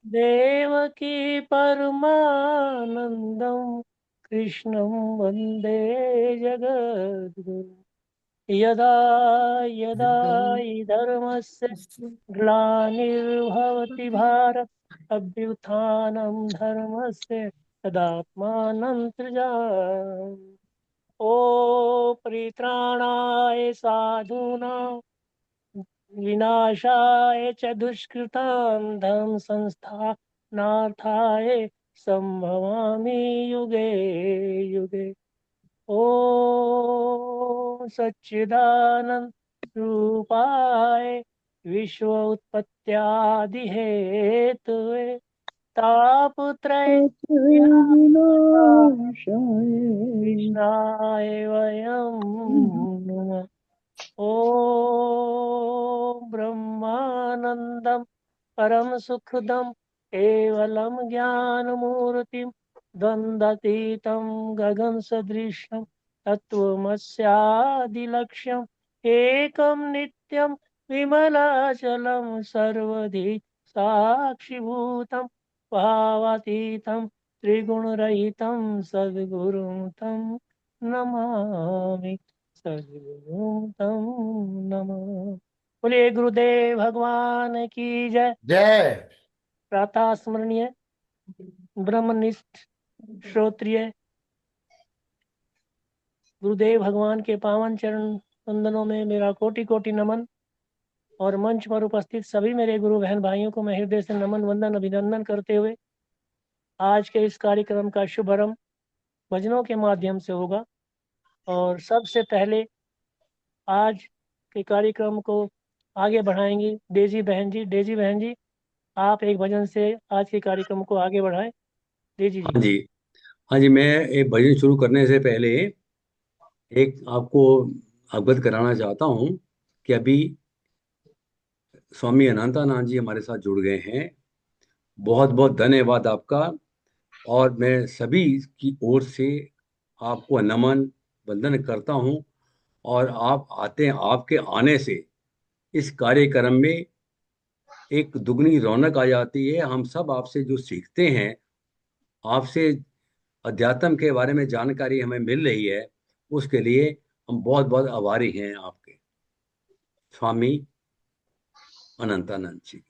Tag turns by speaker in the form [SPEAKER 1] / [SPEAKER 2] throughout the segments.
[SPEAKER 1] देवकी परमानन्दं कृष्णं वन्दे जगद्गुरुं। यदा यदा हि धर्मस्य ग्लानिर्भवति भारत अभ्युत्थानं धर्मस्य तदात्मानं सृजामि। ओ परित्राणाय साधूनां विनाशाय च दुष्कृतां धर्म संस्थानार्थाय संभवामि युगे युगे। ॐ सच्चिदानंद रूपाय विश्व उत्पत्त्यादि हेतुवे तापत्रय विनाशाय
[SPEAKER 2] विनाशाय
[SPEAKER 1] कृष्णाय वयं नमः। ॐ ब्रह्मानन्दं परम सुखदं केवलं ज्ञानमूर्तिं द्वन्द्वतीतं गगनसदृशं तत्त्वमस्यादिलक्ष्यम् एकं नित्यं विमलाचलं सर्वधि साक्षिभूतं भावातीतं त्रिगुणरहितं सद्गुरुं तं नमामि। सद्गुरुं तं नमः। बोलिए गुरुदेव भगवान की जय।
[SPEAKER 3] जय।
[SPEAKER 1] प्रातः स्मरणीय ब्रह्मनिष्ठ श्रोत्रिय गुरुदेव भगवान के पावन चरण वंदनों में मेरा कोटि कोटि नमन। और मंच पर उपस्थित सभी मेरे गुरु बहन भाइयों को मैं हृदय से नमन वंदन अभिनंदन करते हुए आज के इस कार्यक्रम का शुभारंभ भजनों के माध्यम से होगा। और सबसे पहले आज के कार्यक्रम को आगे बढ़ाएंगी डेजी बहन जी। डेजी बहन जी, आप एक भजन से आज के कार्यक्रम को आगे बढ़ाएं। डेजी जी।
[SPEAKER 4] हाँ जी। हाँ जी, मैं एक भजन शुरू करने से पहले एक आपको अवगत कराना चाहता हूँ कि अभी स्वामी अनंतानंद जी हमारे साथ जुड़ गए हैं। बहुत बहुत धन्यवाद आपका। और मैं सभी की ओर से आपको नमन वंदन करता हूँ। और आप आते हैं, आपके आने से इस कार्यक्रम में एक दुगनी रौनक आ जाती है। हम सब आपसे जो सीखते हैं, आपसे अध्यात्म के बारे में जानकारी हमें मिल रही है, उसके लिए हम बहुत बहुत आभारी हैं आपके, स्वामी अनंतानंद जी।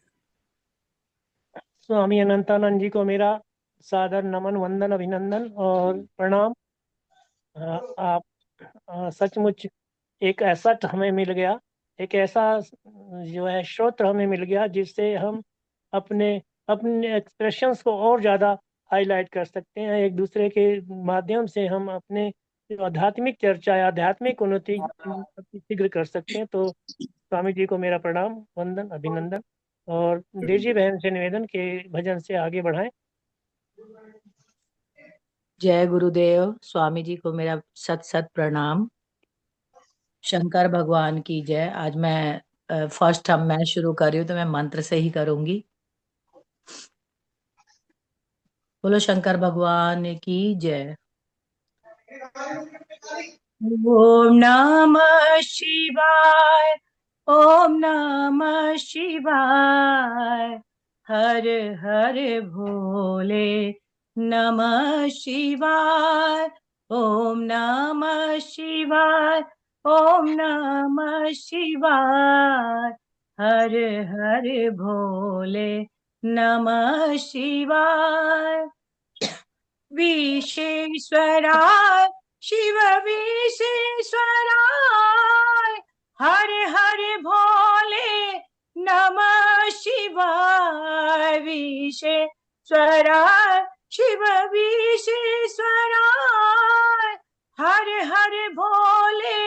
[SPEAKER 1] स्वामी अनंतानंद जी को मेरा सादर नमन वंदन अभिनंदन और प्रणाम। आप सचमुच एक ऐसा हमें मिल गया, एक ऐसा जो है श्रोत्र हमें मिल गया जिससे हम अपने अपने एक्सप्रेशंस को और ज़्यादा हाईलाइट कर सकते हैं। एक दूसरे के माध्यम से हम अपने जो आध्यात्मिक चर्चा या आध्यात्मिक उन्नति शीघ्र कर सकते हैं। तो स्वामी जी को मेरा प्रणाम वंदन अभिनंदन। और डेजी बहन से निवेदन के भजन से आगे बढ़ाएं।
[SPEAKER 2] जय गुरुदेव। स्वामी जी को मेरा सत सत प्रणाम। शंकर भगवान की जय। आज मैं फर्स्ट हम मैं शुरू कर रही हूँ तो मैं मंत्र से ही करूंगी। बोलो शंकर भगवान की जय। ओम नमः शिवाय। ओम नमः शिवाय। हर हर भोले नमः शिवाय। ओम नमः शिवाय। ओम नमः शिवाय। हर हर भोले नमः शिवाय। विश्वेश्वराय शिव विश्वेश्वराय। हर हर भोले नमः शिवाय। विश्वेश्वराय शिव विश्वेश्वराय। हर हर भोले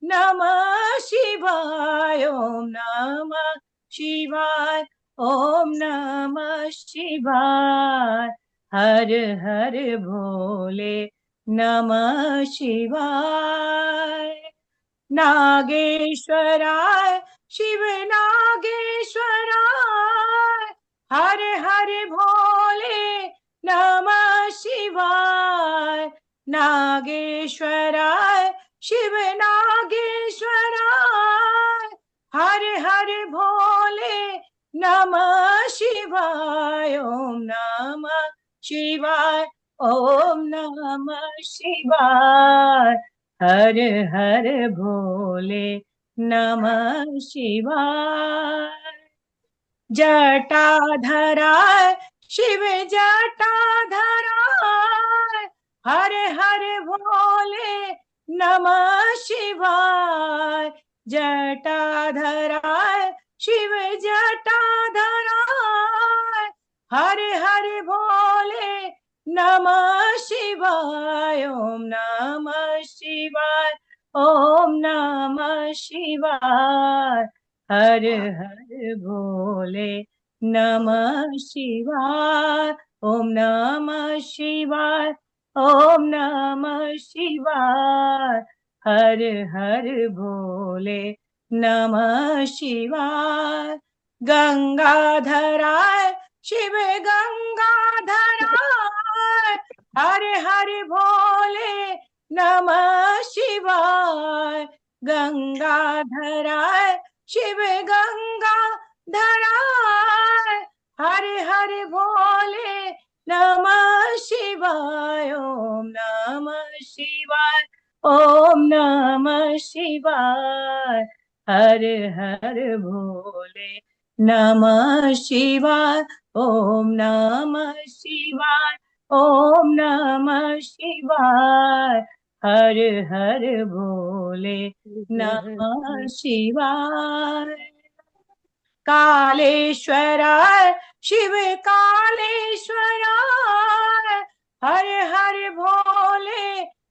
[SPEAKER 2] नमः शिवाय। ओम नमः शिवाय। ओम नमः शिवाय। हर हर भोले नमः शिवाय। नागेश्वराय शिव नागेश्वराय। हर हर भोले नमः शिवाय। नागेश्वराय शिव नागेश्वराय। हर हर भोले नमः शिवाय, ओम नमः शिवाय, ओम नमः शिवाय। हर हर भोले नमः शिवाय। जटाधराय शिव जटाधराय, हर हर भोले नमः शिवाय। जटाधराय शिव जटाधराय, हर हर भोले नमः शिवाय, ओम नमः शिवाय, ओम नमः शिवाय। हर हर भोले नमः शिवाय, ओम नमः शिवाय, ओम नमः शिवाय। हर हर भोले नमः शिवाय। गंगाधराय शिव गंगाधराय, हर हर भोले नमः शिवाय। गंगाधराय शिव गंगाधराय, हर हर भोले नमः शिवाय, ओम नमः शिवाय, ओम नमः शिवाय। हर हर भोले नमः शिवाय, ओम नमः शिवाय, ओम नमः शिवाय। हर हर भोले नमः शिवाय। कालेश्वराय शिव कालेश्वराय, हर हर भोले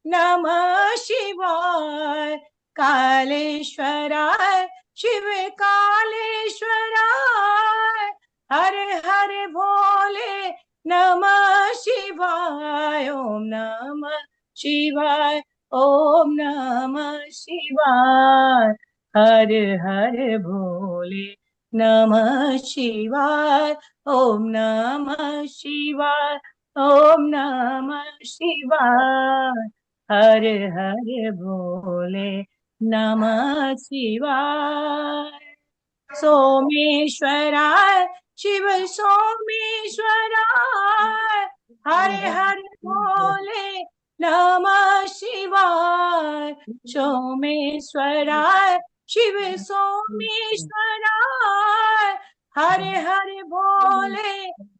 [SPEAKER 2] नमः शिवाय। कालेश्वराय शिव कालेश्वराय, हर हर भोले नमः शिवाय, ओम नमः शिवाय, ओम नमः शिवाय। हर हर भोले नमः शिवाय, ओम नमः शिवाय, ओम नमः शिवाय। हर हर भोले नमः शिवाय। सोमेश्वराय शिव सोमेश्वराय, हर हर भोले नमः शिवाय। सोमेश्वराय शिव सोमेश्वराय, हर हर भोले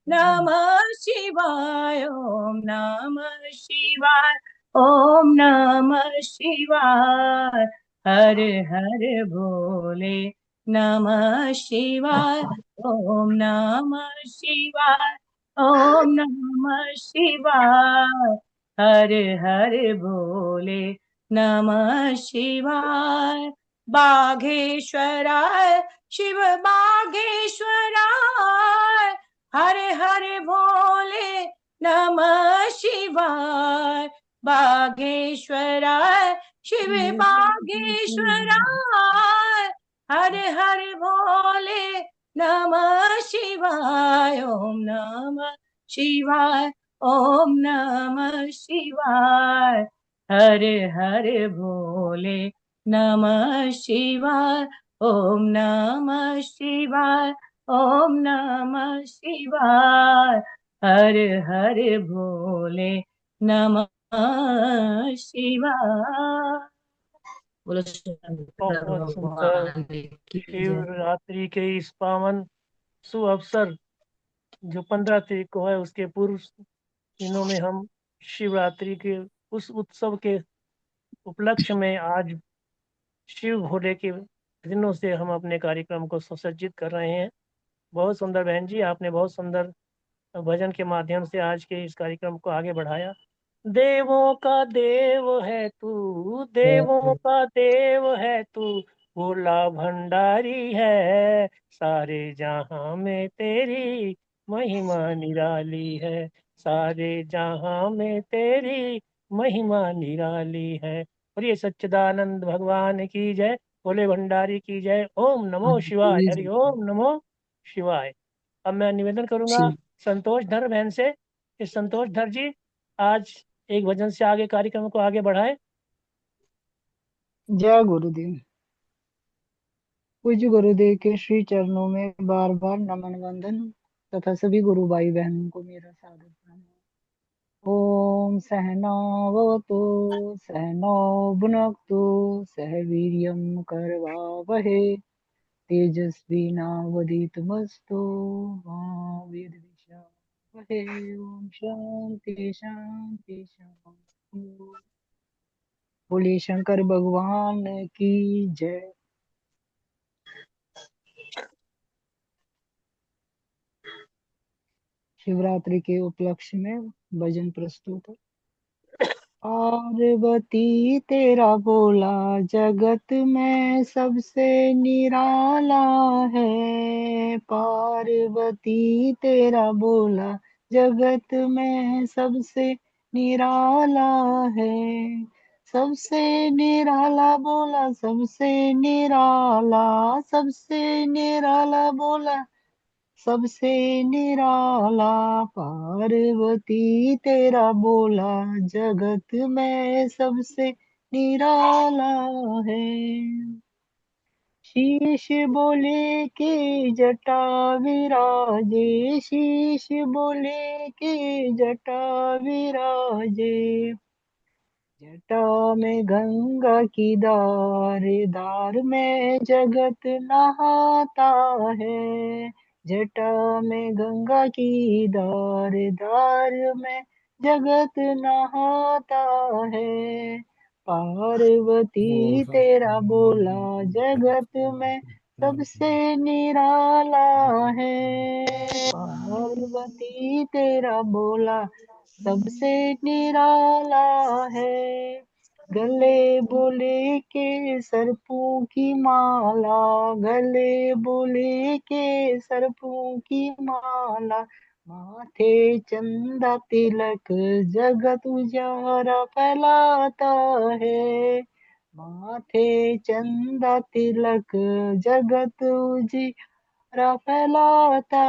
[SPEAKER 2] नमः शिवाय, ओम नमः शिवाय, ओम नमः शिवाय। हर हर भोले नमः शिवाय, ओम नमः शिवाय, ओम नमः शिवाय। हर हर भोले नमः शिवाय। बागेश्वराय शिव बागेश्वराय, हर हर भोले नमः शिवाय। बागेश्वराय शिव बागेश्वराय, हर हर भोले नमः शिवाय, ओम नमः शिवाय, ओम नमः शिवाय। हर हर भोले नमः शिवाय, ओम नमः शिवाय, ओम नमः शिवाय। हर हर भोले नमः शिवाय। बोलो शंकर
[SPEAKER 1] बहुत सुंदर।
[SPEAKER 2] भगवान की जय।
[SPEAKER 1] शिवरात्रि के इस पावन सुअवसर जो 15 तारीख को है, उसके पूर्व दिनों में हम शिवरात्रि के उस उत्सव के उपलक्ष्य में आज शिव भोले के दिनों से हम अपने कार्यक्रम को सुसज्जित कर रहे हैं। बहुत सुंदर बहन जी, आपने बहुत सुंदर भजन के माध्यम से आज के इस कार्यक्रम को आगे बढ़ाया। देवों का देव है तू, देवों का देव है तू, भोला भंडारी है, सारे जहां में तेरी महिमा निराली है, सारे जहां में तेरी महिमा निराली है। और ये सच्चिदानंद भगवान की जय, भोले भंडारी की जय। ओम नमो शिवाय, हरि ओम नमो शिवाय। अब मैं निवेदन करूंगा संतोष धर बहन से कि संतोष धर जी आज एक भजन से आगे कार्यक्रम को आगे बढ़ाए।
[SPEAKER 3] जय गुरुदेव। पूज्य गुरुदेव के श्री चरणों में बार बार नमन वंदन तथा सभी गुरु भाई बहनों को मेरा सादर प्रणाम। ओम सहनावतु सहनौ भुनक्तु सह वीर्यं करवावहै तेजस्विनावधीतमस्तु मा विद्विषावहै। ओम शांति शांति शांति। बोले शंकर भगवान की जय। शिवरात्रि के उपलक्ष्य में भजन प्रस्तुत है। पार्वती तेरा बोला जगत में सबसे निराला है। पार्वती तेरा बोला जगत में सबसे निराला है। सबसे निराला बोला सबसे निराला, सबसे निराला बोला सबसे निराला। पार्वती तेरा बोला जगत में सबसे निराला है। शीश बोले के जटा विराजे, शीश बोले के जटा विराजे। जटा में गंगा की धार, धार में जगत नहाता है। जटा में गंगा की धार, धार में जगत नहाता है। पार्वती तेरा बोला जगत में सबसे निराला है। पार्वती तेरा बोला सबसे निराला है। गले बोले के सर्पों की माला, गले बोले के सर्पों की माला। माथे चंदा तिलक जगत उजारा फैलाता है। माथे चंदा तिलक जगत उजियारा फैलाता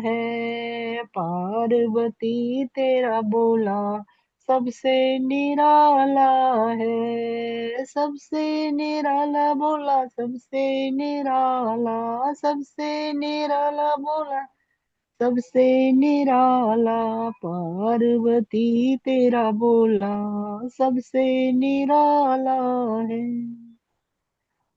[SPEAKER 3] है। पार्वती तेरा बोला सबसे निराला है। सबसे निराला बोला सबसे निराला, सबसे निराला बोला सबसे निराला। पार्वती तेरा बोला सबसे निराला है।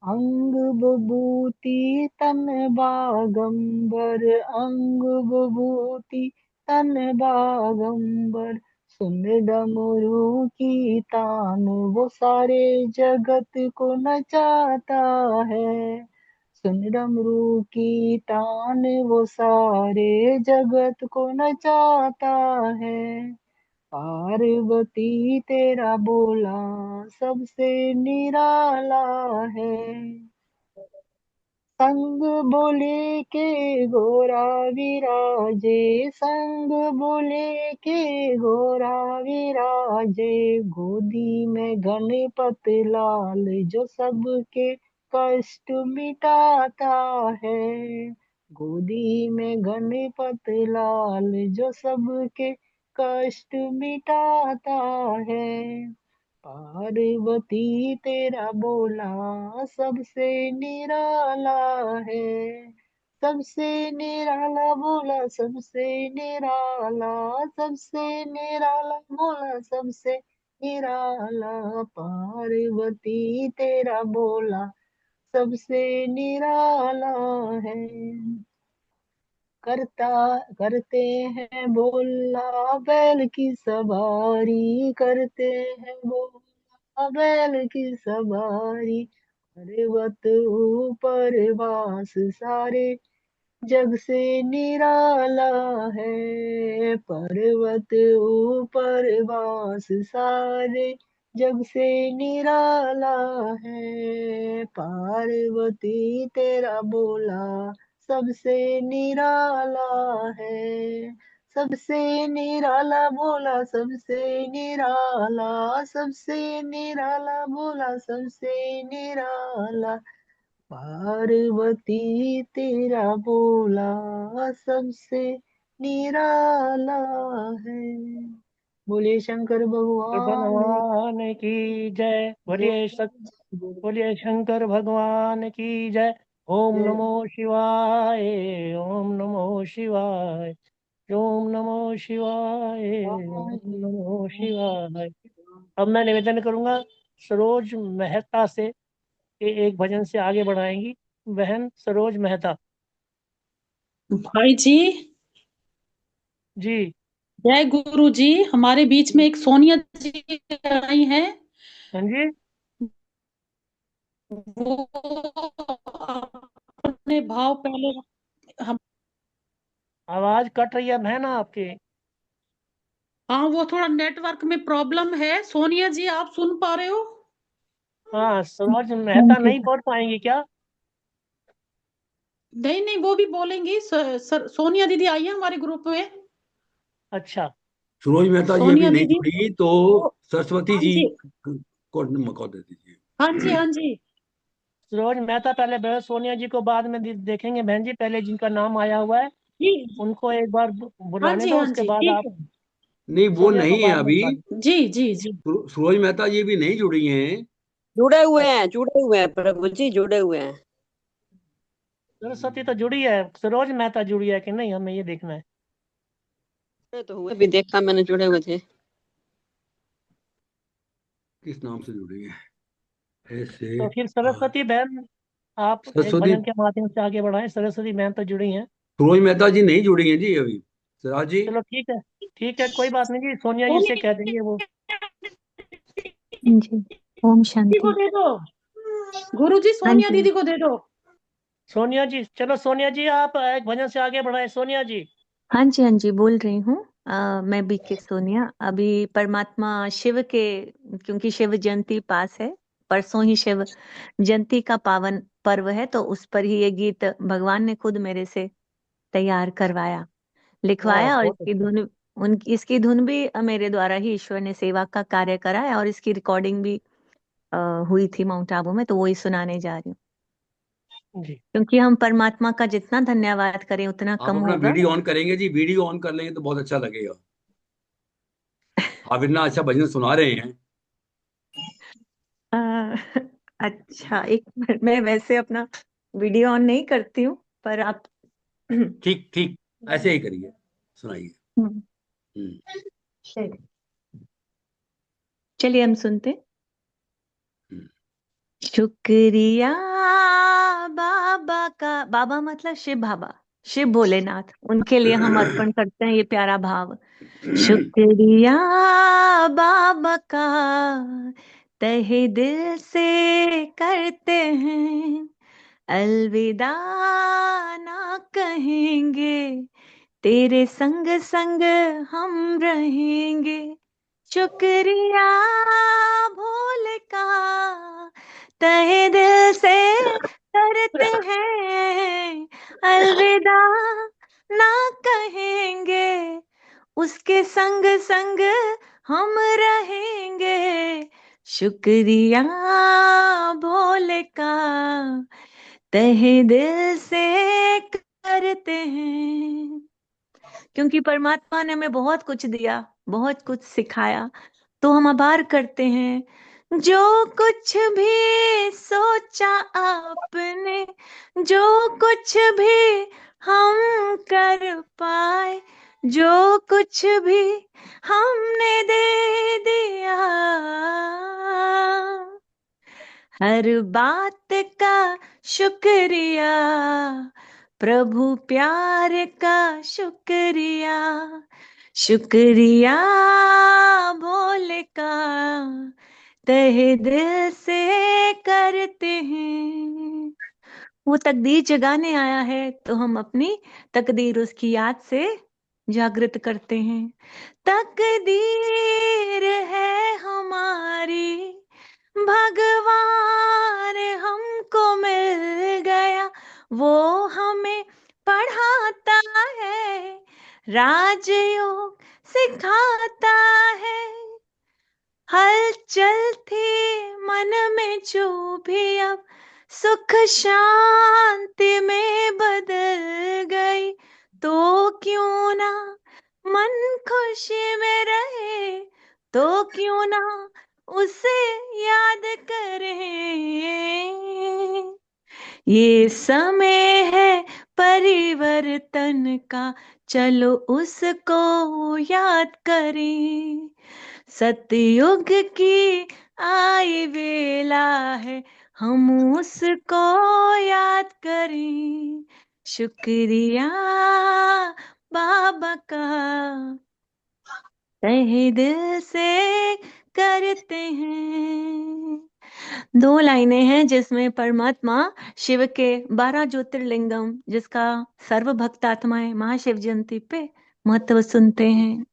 [SPEAKER 3] अंग बभूति तन बागंबर, अंग बभूति तन बागंबर। सुन डमरू की तान वो सारे जगत को नचाता है। सुन डमरू की तान वो सारे जगत को नचाता है। पार्वती तेरा बोला सबसे निराला है। संग बोले के घोड़ा विराजे, संग बोले के घोड़ा विराजे। गोदी में गणपत लाल जो सबके कष्ट मिटाता है। गोदी में गणपत लाल जो सबके कष्ट मिटाता है। पार्वती तेरा बोला सबसे निराला है। सबसे निराला बोला सबसे निराला, सबसे निराला बोला सबसे निराला। पार्वती तेरा बोला सबसे निराला है। करता करते हैं बोला बैल की सवारी, करते हैं बोला बैल की सवारी। पर्वत ऊपर वास सारे जग से निराला है। पर्वत ऊपर वास सारे जग से निराला है। पार्वती तेरा बोला सबसे निराला है। सबसे निराला बोला सबसे निराला, सबसे निराला बोला सबसे निराला। पार्वती तेरा बोला सबसे निराला है। बोले शंकर भगवान
[SPEAKER 1] भगवान की जय।
[SPEAKER 3] जय।
[SPEAKER 1] बोलिए शंकर भगवान की जय। ओम नमो शिवाय, ओम नमो शिवाय, ओम नमो शिवाय, ओम नमो शिवाय। अब मैं निवेदन करूंगा सरोज मेहता से कि एक भजन से आगे बढ़ाएंगी बहन सरोज मेहता
[SPEAKER 5] भाई जी,
[SPEAKER 1] जी।
[SPEAKER 5] जय गुरु जी। हमारे बीच में एक सोनिया जी आई हैं।
[SPEAKER 1] हाँ जी।
[SPEAKER 5] वो अपने भाव पहले हम
[SPEAKER 1] आवाज कट रही है बहन आपकी।
[SPEAKER 5] हाँ, वो थोड़ा नेटवर्क में प्रॉब्लम है। सोनिया जी, आप सुन पा रहे हो?
[SPEAKER 1] हाँ, सरोज मेहता नहीं पढ़ पाएंगी क्या?
[SPEAKER 5] नहीं नहीं, वो भी बोलेंगी। सोनिया दीदी आई है हमारे ग्रुप में।
[SPEAKER 1] अच्छा।
[SPEAKER 4] सुरोज मेहता जी अभी
[SPEAKER 5] सोनिया
[SPEAKER 4] नहीं
[SPEAKER 5] दीदी
[SPEAKER 4] जुड़ी तो सरस्वती
[SPEAKER 5] हाँ
[SPEAKER 4] जी
[SPEAKER 5] जी,
[SPEAKER 4] को मौका दे दीजिए।
[SPEAKER 5] हाँ जी, हाँ जी,
[SPEAKER 1] सरोज मेहता पहले बहन सोनिया जी को बाद में देखेंगे बहन जी, पहले जिनका नाम आया हुआ है
[SPEAKER 5] जी,
[SPEAKER 1] उनको एक बार
[SPEAKER 5] हाँ
[SPEAKER 1] बुलाने
[SPEAKER 5] जी,
[SPEAKER 1] दो,
[SPEAKER 5] हाँ
[SPEAKER 1] उसके
[SPEAKER 5] जी,
[SPEAKER 1] बाद
[SPEAKER 5] ठीक
[SPEAKER 1] आप
[SPEAKER 5] है।
[SPEAKER 4] नहीं वो
[SPEAKER 1] सोनिया को
[SPEAKER 4] नहीं है
[SPEAKER 1] बाद में
[SPEAKER 4] अभी।
[SPEAKER 1] बुला लें।
[SPEAKER 5] जी जी जी।
[SPEAKER 4] सुरोज मेहता जी भी नहीं जुड़ी हैं।
[SPEAKER 6] जुड़े हुए हैं प्रभु जी, जुड़े हुए हैं।
[SPEAKER 1] सरस्वती तो जुड़ी है, सरोज मेहता जुड़ी है कि नहीं, हमें ये देखना है।
[SPEAKER 6] जुड़े तो हुए, भी देखा मैंने, जुड़े हुए थे।
[SPEAKER 4] किस नाम से जुड़ी है ऐसे?
[SPEAKER 1] तो फिर सरस्वती बहन आप एक
[SPEAKER 4] सरस्वती
[SPEAKER 1] भजन के माध्यम से आगे बढ़ाएं। सरस्वती बहन तो जुड़ी हैं।
[SPEAKER 4] सुरोज मेहता जी नहीं जुड़ी हैं जी अभी। सिराज जी।
[SPEAKER 1] चलो ठीक है, ठीक है, कोई बात नहीं जी, सोनिया जी से कह देंगे वो।
[SPEAKER 7] जी। ओम
[SPEAKER 5] दीदी को
[SPEAKER 7] शांति।
[SPEAKER 5] दे दो, गुरु जी,
[SPEAKER 7] हाँ
[SPEAKER 5] सोनिया
[SPEAKER 7] जी।
[SPEAKER 5] दीदी को दे दो।
[SPEAKER 1] सोनिया जी, चलो सोनिया जी आप एक भजन से आगे बढ़ाएं सोनिया जी।
[SPEAKER 7] हाँ जी, हाँ जी, बोल रही हूँ। मैं बीके सोनिया। अभी परमात्मा शिव के, क्योंकि शिव जयंती पास है, परसों ही शिव जयंती का पावन पर्व है, तो उस पर ही ये गीत भगवान ने खुद मेरे से तैयार करवाया,
[SPEAKER 1] वाह,
[SPEAKER 7] लिखवाया, और
[SPEAKER 1] बहुत
[SPEAKER 7] इसकी
[SPEAKER 1] अच्छा।
[SPEAKER 7] धुन, इसकी धुन भी मेरे द्वारा ही ईश्वर ने सेवा का कार्य करा है, और इसकी रिकॉर्डिंग भी अ, हुई थी माउंट आबू में, तो वही सुनाने जा रही हूँ।
[SPEAKER 1] जी।
[SPEAKER 7] क्योंकि हम परमात्मा का जितना धन्यवाद करें उतना
[SPEAKER 4] आप
[SPEAKER 7] कम
[SPEAKER 4] अपना
[SPEAKER 7] होगा।
[SPEAKER 4] वीडियो ऑन करेंगे जी? वीडियो ऑन कर लेंगे तो बहुत अच्छा लगेगा। आप इतना अच्छा भजन सुना रहे हैं।
[SPEAKER 7] अ, अच्छा, एक मिनट, मैं वैसे अपना वीडियो ऑन नहीं करती हूँ, पर आप
[SPEAKER 4] ठीक ठीक, ऐसे ही करिए, सुनाइए।
[SPEAKER 7] हम्म,
[SPEAKER 4] हम्म।
[SPEAKER 7] चलिए चलिए, हम सुनते हैं।
[SPEAKER 4] हम्म।
[SPEAKER 7] शुक्रिया बाबा का, बाबा मतलब शिव बाबा, शिव भोलेनाथ, उनके लिए हम अर्पण करते हैं ये प्यारा भाव। शुक्रिया बाबा का तहे दिल से करते हैं, अलविदा ना कहेंगे, तेरे संग संग हम रहेंगे। शुक्रिया भोले का तहे दिल से करते हैं, अलविदा ना कहेंगे, उसके संग संग हम रहेंगे। शुक्रिया भोले का तहे दिल से करते हैं, क्योंकि परमात्मा ने हमें बहुत कुछ दिया, बहुत कुछ सिखाया, तो हम आभार करते हैं। जो कुछ भी सोचा आपने, जो कुछ भी हम कर पाए, जो कुछ भी हमने दे दिया, हर बात का शुक्रिया, प्रभु प्यार का शुक्रिया, शुक्रिया भोले का तहे दिल से करते हैं। वो तकदीर जगाने आया है, तो हम अपनी तकदीर उसकी याद से जागृत करते हैं। तकदीर है हमारी, भगवान हमको मिल गया, वो हमें पढ़ाता है, राजयोग सिखाता है, हलचल थी मन में जो भी अब सुख शांति में बदल गई, तो क्यों ना मन खुशी में रहे, तो क्यों ना उसे याद करें। ये समय है परिवर्तन का, चलो उसको याद करें। सतयुग की आई वेला है, हम उसको याद करें। शुक्रिया बाबा का तहे दिल से करते हैं। 2 लाइनें हैं जिसमें परमात्मा शिव के 12 ज्योतिर्लिंगम, जिसका सर्व भक्त आत्माएं महाशिव जयंती पे महत्व सुनते हैं।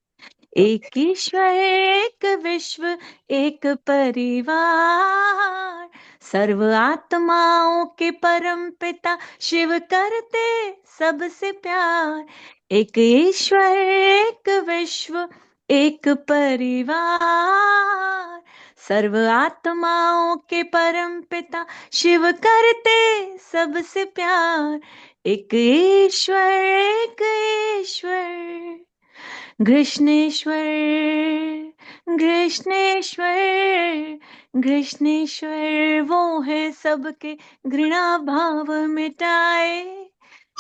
[SPEAKER 7] एक ईश्वर एक विश्व एक परिवार, सर्व आत्माओं के परम पिता शिव करते सबसे प्यार। एक ईश्वर एक विश्व एक परिवार, सर्व आत्माओं के परम पिता शिव करते सबसे प्यार। एक ईश्वर एक ईश्वर, कृष्णेश्वर कृष्णेश्वर कृष्णेश्वर, वो है सबके घृणा भाव मिटाए।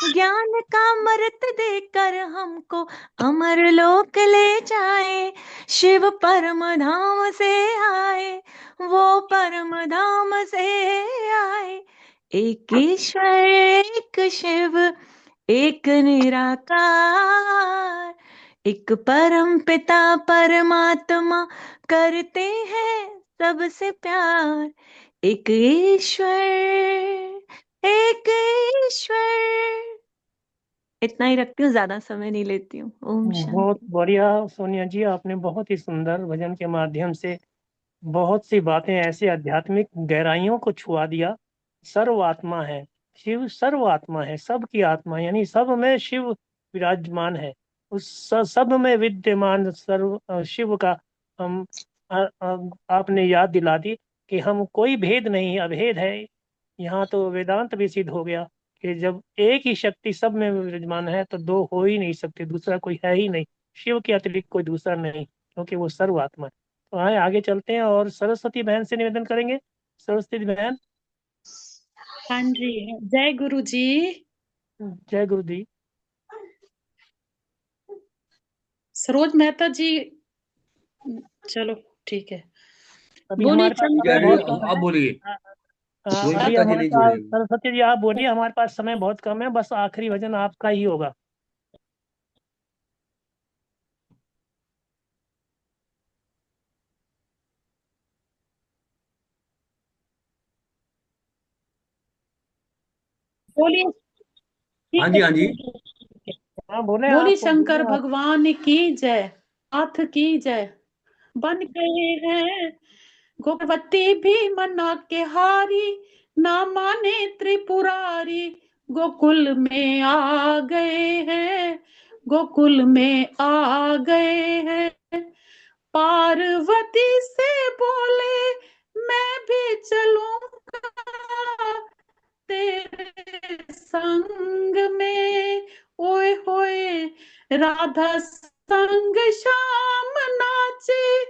[SPEAKER 7] ज्ञान का अमृत देकर हमको अमर लोक ले जाए। शिव परम धाम से आए, वो परम धाम से आए। एक ईश्वर एक शिव एक निराकार, एक परम पिता परमात्मा करते हैं सबसे प्यार। एक ईश्वर एक ईश्वर। इतना ही रखती हूँ, ज्यादा समय नहीं लेती हूँ। ओम
[SPEAKER 1] बहुत
[SPEAKER 7] शांति।
[SPEAKER 1] बढ़िया सोनिया जी, आपने बहुत ही सुंदर भजन के माध्यम से बहुत सी बातें ऐसे आध्यात्मिक गहराइयों को छुआ दिया। सर्व आत्मा है, शिव सर्व आत्मा है, सबकी आत्मा, यानी सब में शिव विराजमान है। उस सब में विद्यमान सर्व शिव का हम आपने याद दिला दी कि हम कोई भेद नहीं, अभेद है। यहाँ तो वेदांत भी सिद्ध हो गया कि जब एक ही शक्ति सब में विराजमान है तो दो हो ही नहीं सकते, दूसरा कोई है ही नहीं। शिव के अतिरिक्त कोई दूसरा नहीं, क्योंकि वो सर्व आत्मा है। तो आए आगे चलते हैं और सरस्वती बहन से निवेदन करेंगे। सरस्वती बहन।
[SPEAKER 5] हाँ जी, जय गुरु जी।
[SPEAKER 1] जय गुरु जी।
[SPEAKER 5] सरोज मेहता जी, चलो ठीक है।
[SPEAKER 1] अभी
[SPEAKER 5] बोलिए
[SPEAKER 1] हमारे पास
[SPEAKER 4] क्या
[SPEAKER 1] समय
[SPEAKER 5] शंकर
[SPEAKER 4] रही
[SPEAKER 1] बहुत
[SPEAKER 4] है?
[SPEAKER 1] कम
[SPEAKER 4] आप
[SPEAKER 1] है।
[SPEAKER 4] बोलिए। कोई
[SPEAKER 1] अभी
[SPEAKER 4] माता जी
[SPEAKER 1] हमारे
[SPEAKER 4] नहीं जुड़े
[SPEAKER 1] पास,
[SPEAKER 4] हैं।
[SPEAKER 1] सरस्वती जी आप बोलिए, हमारे पास समय बहुत कम है, बस आखिरी भजन आपका ही होगा।
[SPEAKER 5] बोलिए।
[SPEAKER 4] हाँ
[SPEAKER 5] ठीक
[SPEAKER 4] जी,
[SPEAKER 5] है,
[SPEAKER 4] हाँ जी।
[SPEAKER 5] ठीक है।
[SPEAKER 1] हाँ बोले,
[SPEAKER 5] बोलिए
[SPEAKER 1] आप
[SPEAKER 5] शंकर
[SPEAKER 1] बोलिए आप।
[SPEAKER 5] भगवान की जय, हाथ की जय। बन गए हैं गोपवती भी मना के हारी, ना माने त्रिपुरारी। गोकुल में आ गए हैं, गोकुल में आ गए हैं। पार्वती से बोले मैं भी चलूंगा तेरे संग में। ओए होए राधा संग श्याम नाचे,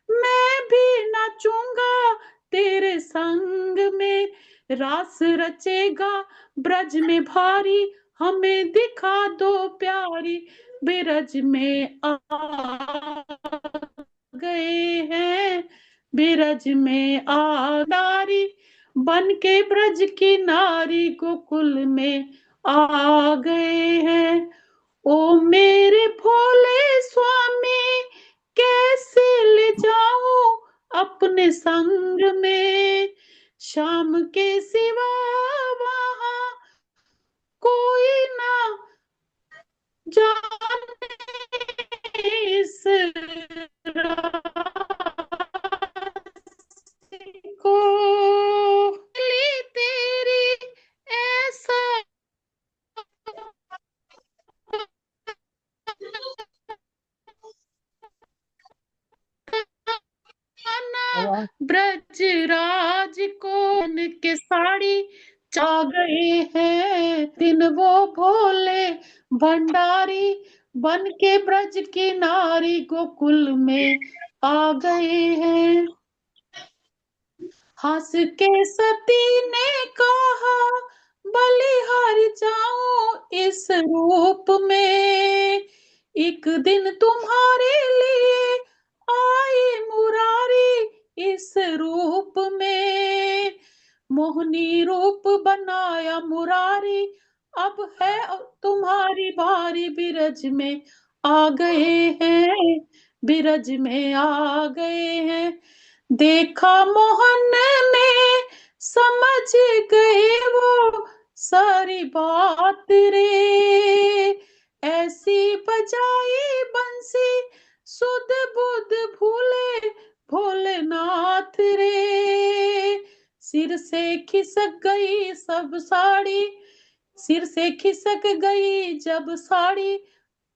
[SPEAKER 5] मैं भी नाचूंगा तेरे संग में। रास रचेगा ब्रज में भारी, हमें दिखा दो प्यारी। बिरज में आ गए हैं, बिरज में आ नारी, बन के ब्रज की नारी गोकुल में आ गए हैं। ओ मेरे भोले स्वामी, कैसे ले जाऊं अपने संग में। शाम के सिवा वहां कोई ना जाने इस रास्ते को। ली तेरी ऐसा
[SPEAKER 1] आवाज।
[SPEAKER 5] ब्रज राज को के साड़ी चा गए हैं दिन वो भोले भंडारी। बन के ब्रज की नारी गोकुल में आ गए हैं। हंस के सती ने कहा बलिहारी जाऊं इस रूप में, एक दिन तुम्हारे लिए आई मुरारी इस रूप में, मोहनी रूप बनाया मुरारी, अब है तुम्हारी बारी, बिरज में आ गए हैं, बिरज में आ गए हैं। देखा मोहन ने समझ गए वो सारी बात रे, ऐसी बजाई बंसी सुध बुध भूले भोलेनाथ रे, सिर से खिसक गई सब साड़ी, सिर से खिसक गई जब साड़ी,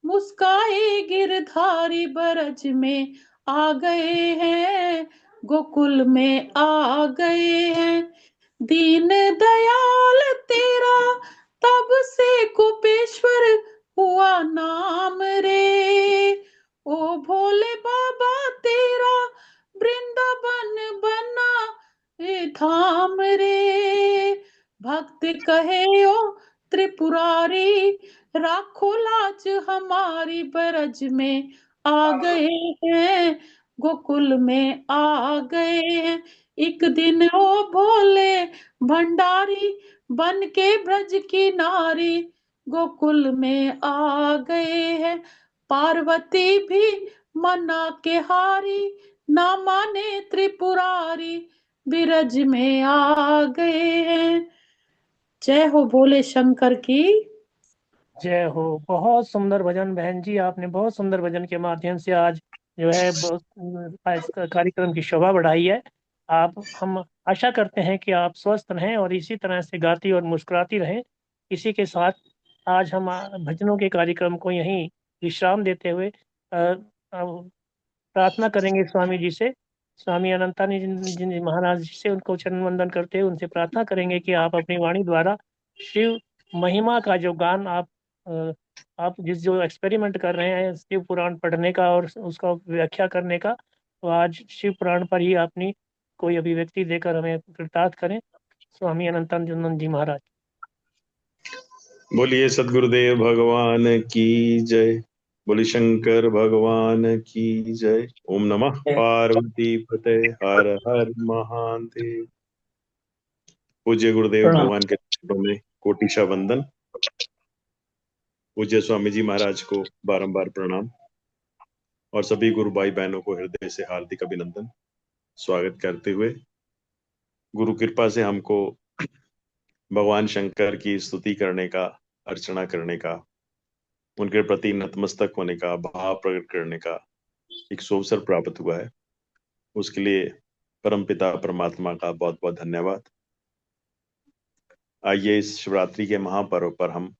[SPEAKER 5] मुस्काए गिरधारी बरज में आ गए हैं, गोकुल में आ गए हैं। दीन दयाल तेरा तब से कुपेश्वर हुआ नाम रे, ओ भोले बाबा तेरा वृंदावन बना ए धाम रे, भक्त कहे ओ त्रिपुरारी, राखो लाज हमारी, बरज में आ गए हैं, गोकुल में आ गए हैं। एक दिन ओ भोले भंडारी बन के ब्रज की नारी, गोकुल में आ गए हैं। पार्वती भी मना के हारी, ना माने त्रिपुरारी, बिरज में आ गए हैं। जय हो भोले शंकर की।
[SPEAKER 1] जय हो। बहुत सुंदर भजन बहन जी, आपने बहुत सुंदर भजन के माध्यम से आज जो है इस कार्यक्रम की शोभा बढ़ाई है। हम आशा करते हैं कि आप स्वस्थ रहें और इसी तरह से गाती और मुस्कुराती रहें। इसी के साथ आज हम भजनों के कार्यक्रम को यहीं विश्राम देते हुए प्रार्थना करेंगे स्वामी जी से, स्वामी अनंतानंद जी महाराज जी से, उनको चरण वंदन करते हुए उनसे प्रार्थना करेंगे कि आप अपनी वाणी द्वारा शिव महिमा का जो गान अ, आप जो एक्सपेरिमेंट कर रहे हैं शिव पुराण पढ़ने का और उसका व्याख्या करने का, तो आज शिव पुराण पर ही अपनी कोई अभिव्यक्ति देकर हमें कृतार्थ करें। स्वामी अनंतानंद जी महाराज।
[SPEAKER 8] बोलिए सदगुरुदेव भगवान की जय, बोली शंकर भगवान की जय। ओम नमः पार्वती पते, हर हर महादेव। पूज्य गुरुदेव भगवान के चरणों में कोटिशा वंदन। पूज्य स्वामी जी महाराज को बारंबार प्रणाम और सभी गुरु भाई बहनों को हृदय से हार्दिक अभिनंदन। स्वागत करते हुए गुरु कृपा से हमको भगवान शंकर की स्तुति करने का, अर्चना करने का, उनके प्रति नतमस्तक होने का, भाव प्रकट करने का एक अवसर प्राप्त हुआ है। उसके लिए परमपिता परमात्मा का बहुत बहुत धन्यवाद। आइए इस शिवरात्रि के महापर्व पर हम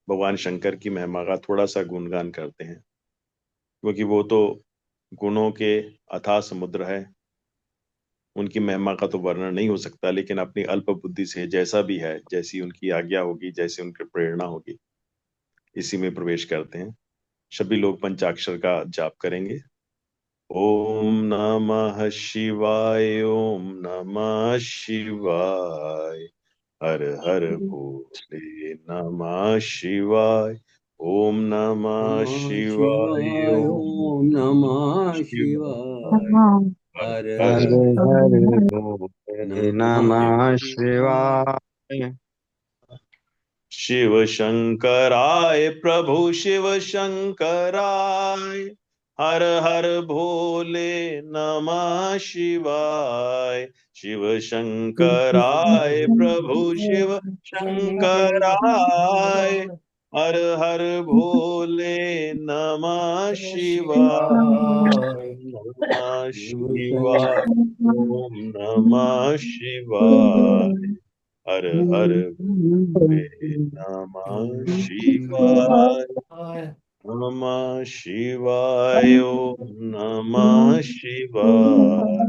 [SPEAKER 8] भगवान शंकर की महिमा का थोड़ा सा गुणगान करते हैं, क्योंकि वो तो गुणों के अथाह समुद्र है। उनकी महिमा का तो वर्णन नहीं हो सकता, लेकिन अपनी अल्प बुद्धि से जैसा भी है, जैसी उनकी आज्ञा होगी, जैसी उनकी प्रेरणा होगी, इसी में प्रवेश करते हैं। सभी लोग पंचाक्षर का जाप करेंगे। ओम नमः शिवाय, ओम नमः शिवाय, हर हर भोले नमः शिवाय, ओम नमः शिवाय,
[SPEAKER 4] ओम नमः शिवाय, हर
[SPEAKER 8] हर
[SPEAKER 4] हर
[SPEAKER 9] हर
[SPEAKER 8] हर
[SPEAKER 9] भोले
[SPEAKER 4] नमः
[SPEAKER 9] नमः
[SPEAKER 4] शिवाय।
[SPEAKER 9] शिवाय।
[SPEAKER 8] शिव शंकराय प्रभु शिव शंकराय, हर हर भोले नमः शिवाय। शिव शंकराय प्रभु शिव शंकराय, हर हर भोले नमः शिवाय। नमः
[SPEAKER 4] शिव
[SPEAKER 8] शिवाय, ओम नमः शिवाय, हर हर भोले नमः शिवाय। नमः शिवाय, ओम नमः शिवाय,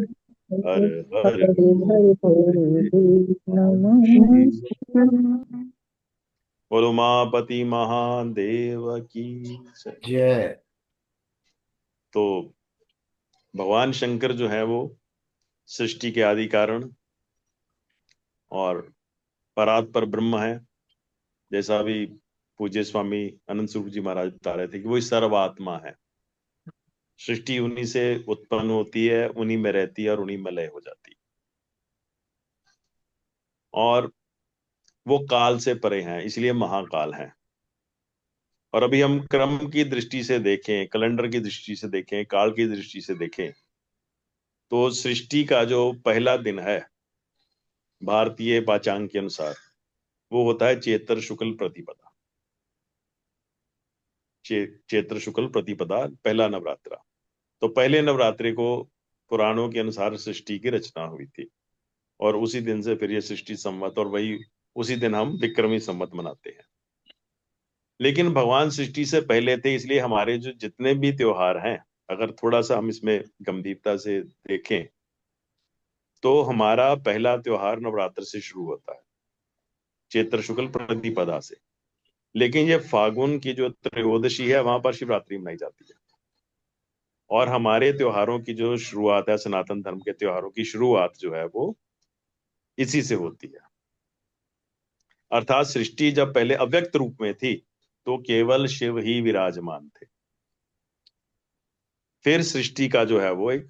[SPEAKER 8] हर हर भोले नमः शिवाय। बोलो उमापति महादेव की जय।
[SPEAKER 4] जय।
[SPEAKER 8] तो भगवान शंकर जो है वो सृष्टि के आदि कारण और परात पर ब्रह्म है, जैसा अभी पूज्य स्वामी अनंत स्वरूप जी महाराज बता रहे थे कि वो सर्वात्मा है। सृष्टि उन्हीं से उत्पन्न होती है, उन्हीं में रहती है और उन्हीं में लय हो जाती है, और वो काल से परे हैं, इसलिए महाकाल है। और अभी हम क्रम की दृष्टि से देखें, कैलेंडर की दृष्टि से देखें, काल की दृष्टि से देखें, तो सृष्टि का जो पहला दिन है भारतीय पाचांग के अनुसार, वो होता है चैत्र शुक्ल प्रतिपदा। चैत्र शुक्ल प्रतिपदा पहला नवरात्रा। तो पहले नवरात्रि को पुराणों के अनुसार सृष्टि की रचना हुई थी, और उसी दिन से फिर ये सृष्टि संवत, और वही उसी दिन हम विक्रमी संवत मनाते हैं। लेकिन भगवान सृष्टि से पहले थे, इसलिए हमारे जो जितने भी त्योहार हैं, अगर थोड़ा सा हम इसमें गंभीरता से देखें, तो हमारा पहला त्योहार नवरात्र से शुरू होता है, चैत्र शुक्ल प्रतिपदा से। लेकिन ये फागुन की जो त्रयोदशी है, वहां पर शिवरात्रि मनाई जाती है। और हमारे त्योहारों की जो शुरुआत है, सनातन धर्म के त्योहारों की शुरुआत जो है वो इसी से होती है। अर्थात सृष्टि जब पहले अव्यक्त रूप में थी तो केवल शिव ही विराजमान थे। फिर सृष्टि का जो है वो एक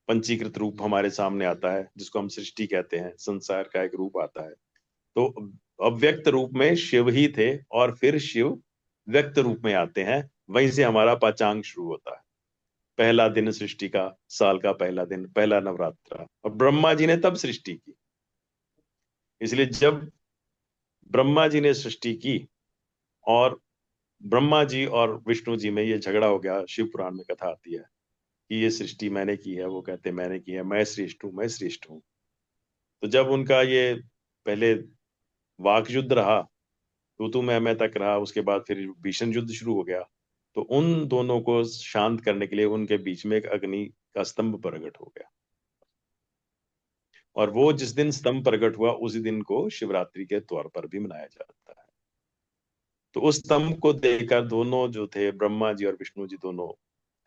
[SPEAKER 8] पंचीकृत रूप हमारे सामने आता है, जिसको हम सृष्टि कहते हैं, संसार का एक रूप आता है। तो अव्यक्त रूप में शिव ही थे, और फिर शिव व्यक्त रूप में आते हैं। वहीं से हमारा पाचांग शुरू होता है। पहला दिन सृष्टि का, साल का पहला दिन, पहला नवरात्रा। और ब्रह्मा जी ने तब सृष्टि की, इसलिए जब ब्रह्मा जी ने सृष्टि की और ब्रह्मा जी और विष्णु जी में ये झगड़ा हो गया, शिव पुराण में कथा आती है कि ये सृष्टि मैंने की है, वो कहते मैंने की है, मैं श्रेष्ठ हूं, मैं श्रेष्ठ हूं। तो जब उनका ये पहले वाक युद्ध रहा, तू मैं तक रहा, उसके बाद फिर भीषण युद्ध शुरू हो गया। तो उन दोनों को शांत करने के लिए उनके बीच में एक अग्नि का स्तंभ प्रकट हो गया, और वो जिस दिन स्तंभ प्रकट हुआ उसी दिन को शिवरात्रि के तौर पर भी मनाया जाता है। तो उस स्तंभ को देखकर दोनों जो थे, ब्रह्मा जी और विष्णु जी, दोनों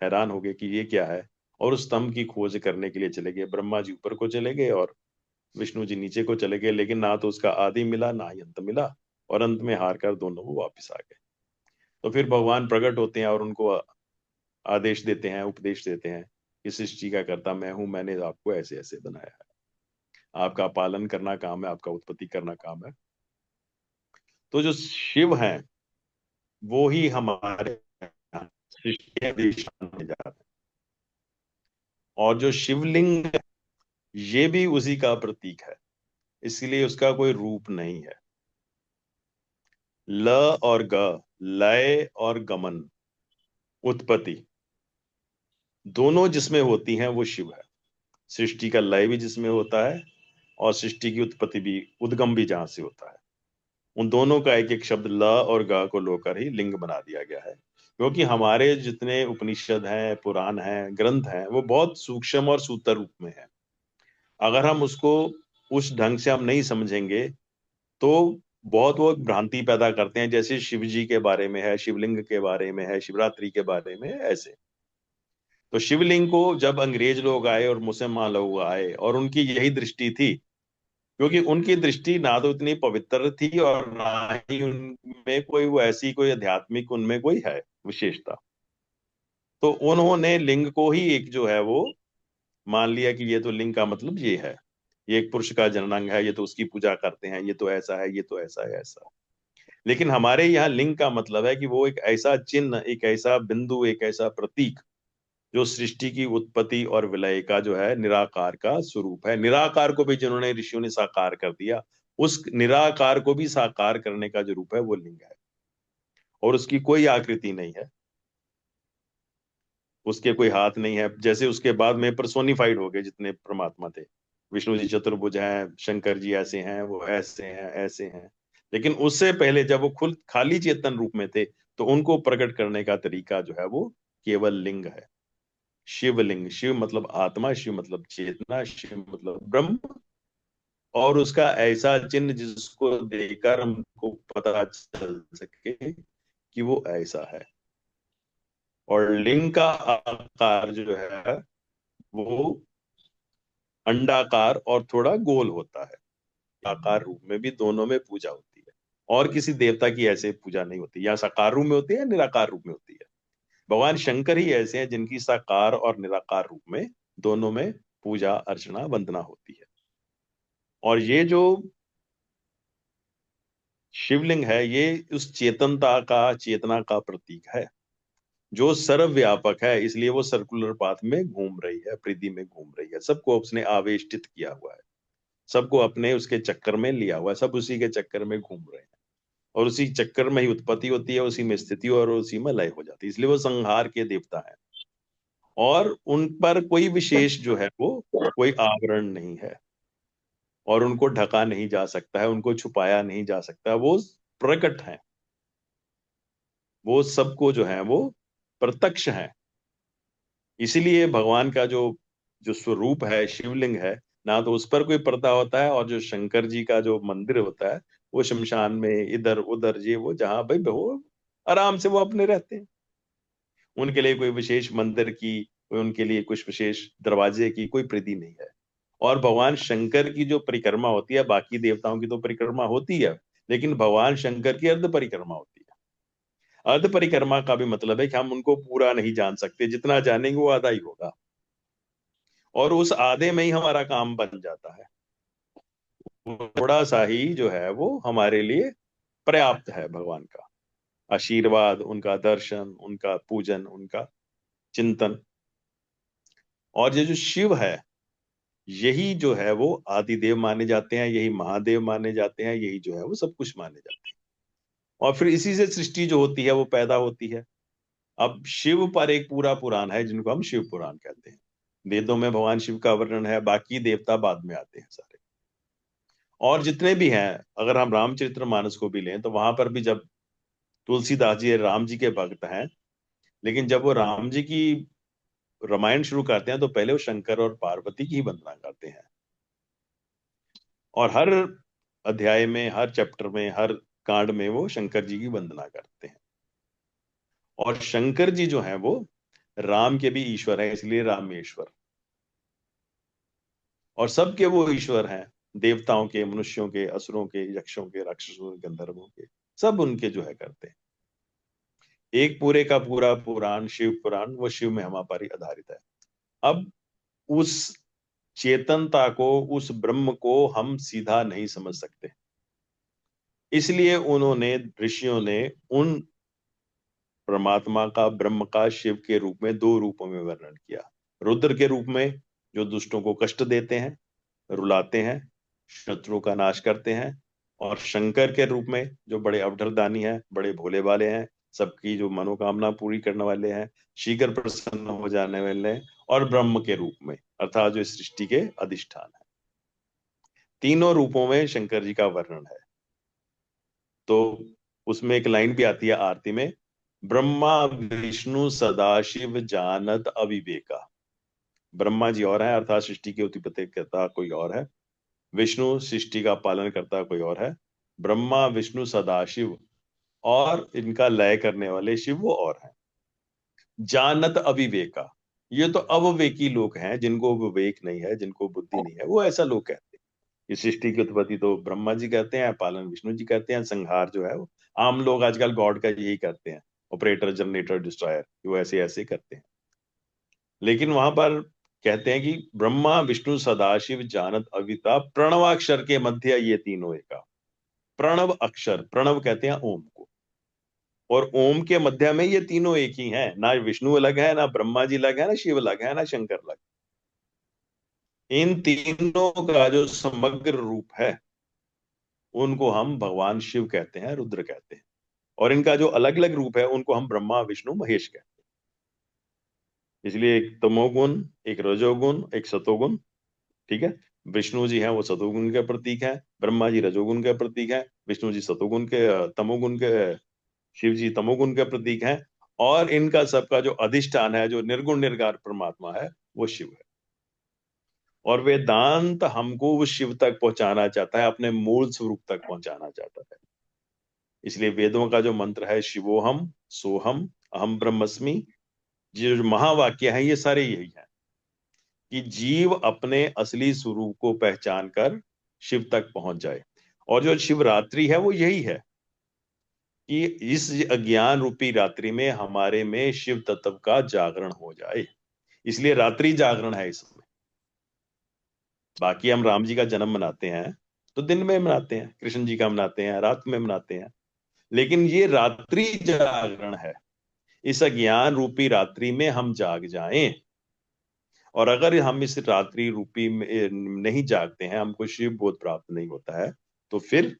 [SPEAKER 8] हैरान हो गए कि ये क्या है, और उस स्तंभ की खोज करने के लिए चले गए। ब्रह्मा जी ऊपर को चले गए और विष्णु जी नीचे को चले गए, लेकिन ना तो उसका आदि मिला ना ही अंत मिला, और अंत में हार कर दोनों वो वापिस आ गए। तो फिर भगवान प्रकट होते हैं और उनको आदेश देते हैं, उपदेश देते हैं कि सृष्टि का कर्ता मैं हूं, मैंने आपको ऐसे ऐसे बनाया है, आपका पालन करना काम है, आपका उत्पत्ति करना काम है। तो जो शिव हैं वो ही हमारे सृष्टि के देश माने जाते हैं। और जो शिवलिंग है ये भी उसी का प्रतीक है, इसलिए उसका कोई रूप नहीं है। ल और ग, लय और गमन, उत्पत्ति, दोनों जिसमें होती हैं वो शिव है। सृष्टि का लय भी जिसमें होता है और सृष्टि की उत्पत्ति भी, उद्गम भी जहां से होता है। उन दोनों का एक एक शब्द ल और ग को लेकर ही लिंग बना दिया गया है, क्योंकि हमारे जितने उपनिषद हैं, पुराण हैं, ग्रंथ हैं, वो बहुत सूक्ष्म और सूत्र रूप में है। अगर हम उसको उस ढंग से हम नहीं समझेंगे तो बहुत वो भ्रांति पैदा करते हैं। जैसे शिव जी के बारे में है, शिवलिंग के बारे में है, शिवरात्रि के बारे में है, ऐसे। तो शिवलिंग को जब अंग्रेज लोग आए और मुसलमान लोग आए, और उनकी यही दृष्टि थी, क्योंकि उनकी दृष्टि ना तो इतनी पवित्र थी और ना ही उनमें कोई वो ऐसी कोई आध्यात्मिक उनमें कोई है विशेषता, तो उन्होंने लिंग को ही एक जो है वो मान लिया कि ये तो लिंग का मतलब ये है, ये एक पुरुष का जननांग है, ये तो उसकी पूजा करते हैं, ये तो ऐसा है, ये तो ऐसा है, ऐसा। लेकिन हमारे यहाँ लिंग का मतलब है कि वो एक ऐसा चिन्ह, एक ऐसा बिंदु, एक ऐसा प्रतीक जो सृष्टि की उत्पत्ति और विलय का जो है निराकार का स्वरूप है। निराकार को भी जिन्होंने ऋषियों ने साकार कर दिया, उस निराकार को भी साकार करने का जो रूप है वो लिंग है। और उसकी कोई आकृति नहीं है, उसके कोई हाथ नहीं है। जैसे उसके बाद में पर्सोनिफाइड हो गए जितने परमात्मा थे, विष्णु जी चतुर्भुज हैं, शंकर जी ऐसे हैं, वो ऐसे हैं, ऐसे हैं। लेकिन उससे पहले जब वो खुद खाली चेतन रूप में थे, तो उनको प्रकट करने का तरीका जो है वो केवल लिंग है, शिवलिंग। शिव मतलब आत्मा, शिव मतलब चेतना, शिव मतलब ब्रह्म, और उसका ऐसा चिन्ह जिसको देखकर हमको पता चल सके कि वो ऐसा है। और लिंग का आकार जो है वो अंडाकार और थोड़ा गोल होता है। आकार रूप में भी दोनों में पूजा होती है। और किसी देवता की ऐसे पूजा नहीं होती, या साकार रूप में होती है या निराकार रूप में होती है। भगवान शंकर ही ऐसे हैं जिनकी साकार और निराकार रूप में दोनों में पूजा अर्चना वंदना होती है। और ये जो शिवलिंग है ये उस चेतनता का, चेतना का प्रतीक है जो सर्वव्यापक है, इसलिए वो सर्कुलर पाथ में घूम रही है, परिधि में घूम रही है, सबको उसने आवेष्टित किया हुआ है, सबको अपने उसके चक्कर में लिया हुआ है, सब उसी के चक्कर में घूम रहे हैं और उसी चक्कर में ही उत्पत्ति होती है, उसी में स्थिति और उसी में लय हो जाती है। इसलिए वो संहार के देवता है और उन पर कोई विशेष जो है वो कोई आवरण नहीं है और उनको ढका नहीं जा सकता है, उनको छुपाया नहीं जा सकता, वो प्रकट है, वो सबको जो है वो प्रत्यक्ष है। इसीलिए भगवान का जो जो स्वरूप है, शिवलिंग है, ना तो उस पर कोई पर्दा होता है, और जो शंकर जी का जो मंदिर होता है वो शमशान में इधर उधर ये वो जहां भाई वो आराम से वो अपने रहते हैं। उनके लिए कोई विशेष मंदिर की, उनके लिए कुछ विशेष दरवाजे की कोई परिधि नहीं है। और भगवान शंकर की जो परिक्रमा होती है, बाकी देवताओं की तो परिक्रमा होती है, लेकिन भगवान शंकर की अर्ध परिक्रमा होती है। अर्ध परिक्रमा का भी मतलब है कि हम उनको पूरा नहीं जान सकते, जितना जानेंगे वो आधा ही होगा, और उस आधे में ही हमारा काम बन जाता है। थोड़ा सा ही जो है वो हमारे लिए पर्याप्त है। भगवान का आशीर्वाद, उनका दर्शन, उनका पूजन, उनका चिंतन। और ये जो शिव है यही जो है वो आदिदेव माने जाते हैं, यही महादेव माने जाते हैं, यही जो है वो सब कुछ माने जाते हैं। और फिर इसी से सृष्टि जो होती है वो पैदा होती है। अब शिव पर एक पूरा पुराण है जिनको हम शिव पुराण कहते हैं। वेदों में भगवान शिव का वर्णन है, बाकी देवता बाद में आते हैं सारे। और जितने भी हैं, अगर हम रामचरितमानस को भी लें तो वहां पर भी जब तुलसीदास जी राम जी के भक्त हैं, लेकिन जब वो राम जी की रामायण शुरू करते हैं तो पहले वो शंकर और पार्वती की ही वंदना करते हैं। और हर अध्याय में, हर चैप्टर में, हर कांड में वो शंकर जी की वंदना करते हैं। और शंकर जी जो हैं वो राम के भी ईश्वर हैं, इसलिए रामेश्वर। और सबके वो ईश्वर हैं, देवताओं के, मनुष्यों के, असुरों के, यक्षों के, राक्षसों के, गंधर्वों के, सब उनके जो है करते हैं। एक पूरे का पूरा पुराण शिव पुराण वो शिव में हमारे पर आधारित है। अब उस चेतनता को, उस ब्रह्म को हम सीधा नहीं समझ सकते, इसलिए उन्होंने, ऋषियों ने उन परमात्मा का, ब्रह्म का शिव के रूप में दो रूपों में वर्णन किया। रुद्र के रूप में जो दुष्टों को कष्ट देते हैं, रुलाते हैं, शत्रु का नाश करते हैं, और शंकर के रूप में जो बड़े अवधरदानी हैं, बड़े भोले वाले हैं, सबकी जो मनोकामना पूरी करने वाले हैं, शीघ्र प्रसन्न हो जाने वाले हैं, और ब्रह्म के रूप में अर्थात जो सृष्टि के अधिष्ठान है। तीनों रूपों में शंकर जी का वर्णन है। तो उसमें एक लाइन भी आती है आरती में, ब्रह्मा विष्णु सदाशिव जानत अविवेका। ब्रह्मा जी और है अर्थात सृष्टि की उत्पत्ति करता कोई और है, विष्णु सृष्टि का पालन करता कोई और है, ब्रह्मा विष्णु सदाशिव और इनका लय करने वाले शिव वो और हैं। जानत अविवेका, ये तो अविवेकी लोग हैं, जिनको विवेक नहीं है, जिनको बुद्धि नहीं है, वो ऐसा लोग कहते हैं। ये सृष्टि की उत्पत्ति तो ब्रह्मा जी कहते हैं, पालन विष्णु जी कहते हैं, संहार जो है वो आम लोग आजकल गॉड का यही करते हैं, ऑपरेटर, जनरेटर, डिस्ट्रॉयर, वो ऐसे ऐसे करते हैं। लेकिन वहां पर कहते हैं कि ब्रह्मा विष्णु सदाशिव जानत अविता प्रणवाक्षर के मध्य ये तीनों एका। प्रणव अक्षर, प्रणव कहते हैं ओम को, और ओम के मध्य में ये तीनों एक ही हैं। ना विष्णु अलग है, ना ब्रह्मा जी अलग है, ना शिव अलग है, ना शंकर अलग। इन तीनों का जो समग्र रूप है उनको हम भगवान शिव कहते हैं, रुद्र कहते हैं, और इनका जो अलग अलग रूप है उनको हम ब्रह्मा विष्णु महेश कहते हैं। इसलिए एक तमोगुण, एक रजोगुण, एक सतोगुण, ठीक है। विष्णु जी हैं वो सतोगुण के प्रतीक हैं, ब्रह्मा जी रजोगुण के प्रतीक हैं, विष्णु जी सतोगुण के, तमोगुण के, शिव जी तमोगुण के प्रतीक हैं, और इनका सबका जो अधिष्ठान है, जो निर्गुण निर्गार परमात्मा है, वो शिव है। और वेदांत हमको उस शिव तक पहुंचाना चाहता है, अपने मूल स्वरूप तक पहुंचाना चाहता है। इसलिए वेदों का जो मंत्र है, शिवोहम सोहम अहम ब्रह्मस्मि, जो महावाक्य है ये सारे यही हैं कि जीव अपने असली स्वरूप को पहचान कर शिव तक पहुंच जाए। और जो शिवरात्रि है वो यही है कि इस अज्ञान रूपी रात्रि में हमारे में शिव तत्व का जागरण हो जाए, इसलिए रात्रि जागरण है इसमें। बाकी हम राम जी का जन्म मनाते हैं तो दिन में मनाते हैं, कृष्ण जी का मनाते हैं रात में मनाते हैं, लेकिन ये रात्रि जागरण है। इस अज्ञान रूपी रात्रि में हम जाग जाएं, और अगर हम इस रात्रि रूपी में नहीं जागते हैं, हमको शिव बोध प्राप्त नहीं होता है, तो फिर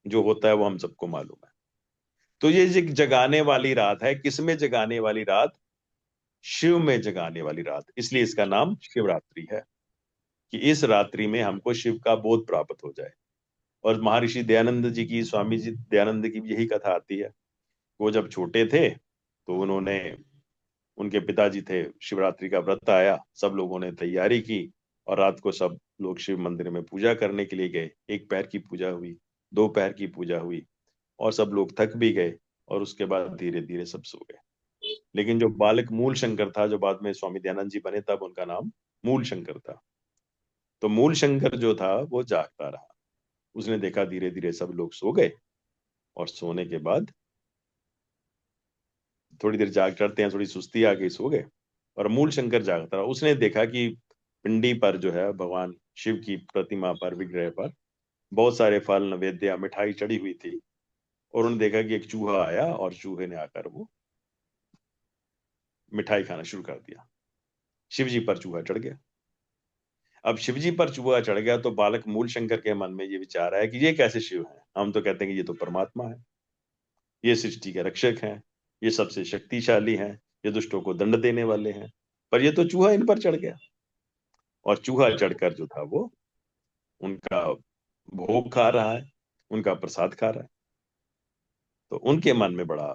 [SPEAKER 8] जो होता है वो हम सबको मालूम है। तो ये जगाने वाली रात है, किसमें जगाने वाली रात? शिव में जगाने वाली रात, इसलिए इसका नाम शिवरात्रि है, कि इस रात्रि में हमको शिव का बोध प्राप्त हो जाए। और महर्षि दयानंद जी की, स्वामी जी दयानंद की यही कथा आती है। वो जब छोटे थे तो उन्होंने, उनके पिताजी थे, शिवरात्रि का व्रत आया, सब लोगों ने तैयारी की और रात को सब लोग शिव मंदिर में पूजा करने के लिए गए। एक पैर की पूजा हुई, दो पैर की पूजा हुई, और सब लोग थक भी गए, और उसके बाद धीरे धीरे सब सो गए। लेकिन जो बालक मूल शंकर था, जो बाद में स्वामी दयानंद जी बने, तब उनका नाम मूल शंकर था। तो मूल शंकर जो था वो जागता रहा। उसने देखा धीरे धीरे सब लोग सो गए, और सोने के बाद थोड़ी देर जाग करते हैं, थोड़ी सुस्ती आ गई, सो गए, और मूल शंकर जागता रहा। उसने देखा कि पिंडी पर जो है भगवान शिव की प्रतिमा पर, विग्रह पर बहुत सारे फल, नैवेद्य, मिठाई चढ़ी हुई थी, और उन्होंने देखा कि एक चूहा आया और चूहे ने आकर वो मिठाई खाना शुरू कर दिया। शिव जी पर चूहा चढ़ गया। अब शिव जी पर चूहा चढ़ गया तो बालक मूल शंकर के मन में ये विचार आया कि ये कैसे शिव है? हम तो कहते हैं कि ये तो परमात्मा है, ये सृष्टि के रक्षक हैं, ये सबसे शक्तिशाली हैं, ये दुष्टों को दंड देने वाले हैं, पर ये तो चूहा इन पर चढ़ गया। और चूहा चढ़कर जो था वो उनका भोग खा रहा है, उनका प्रसाद खा रहा है। तो उनके मन में बड़ा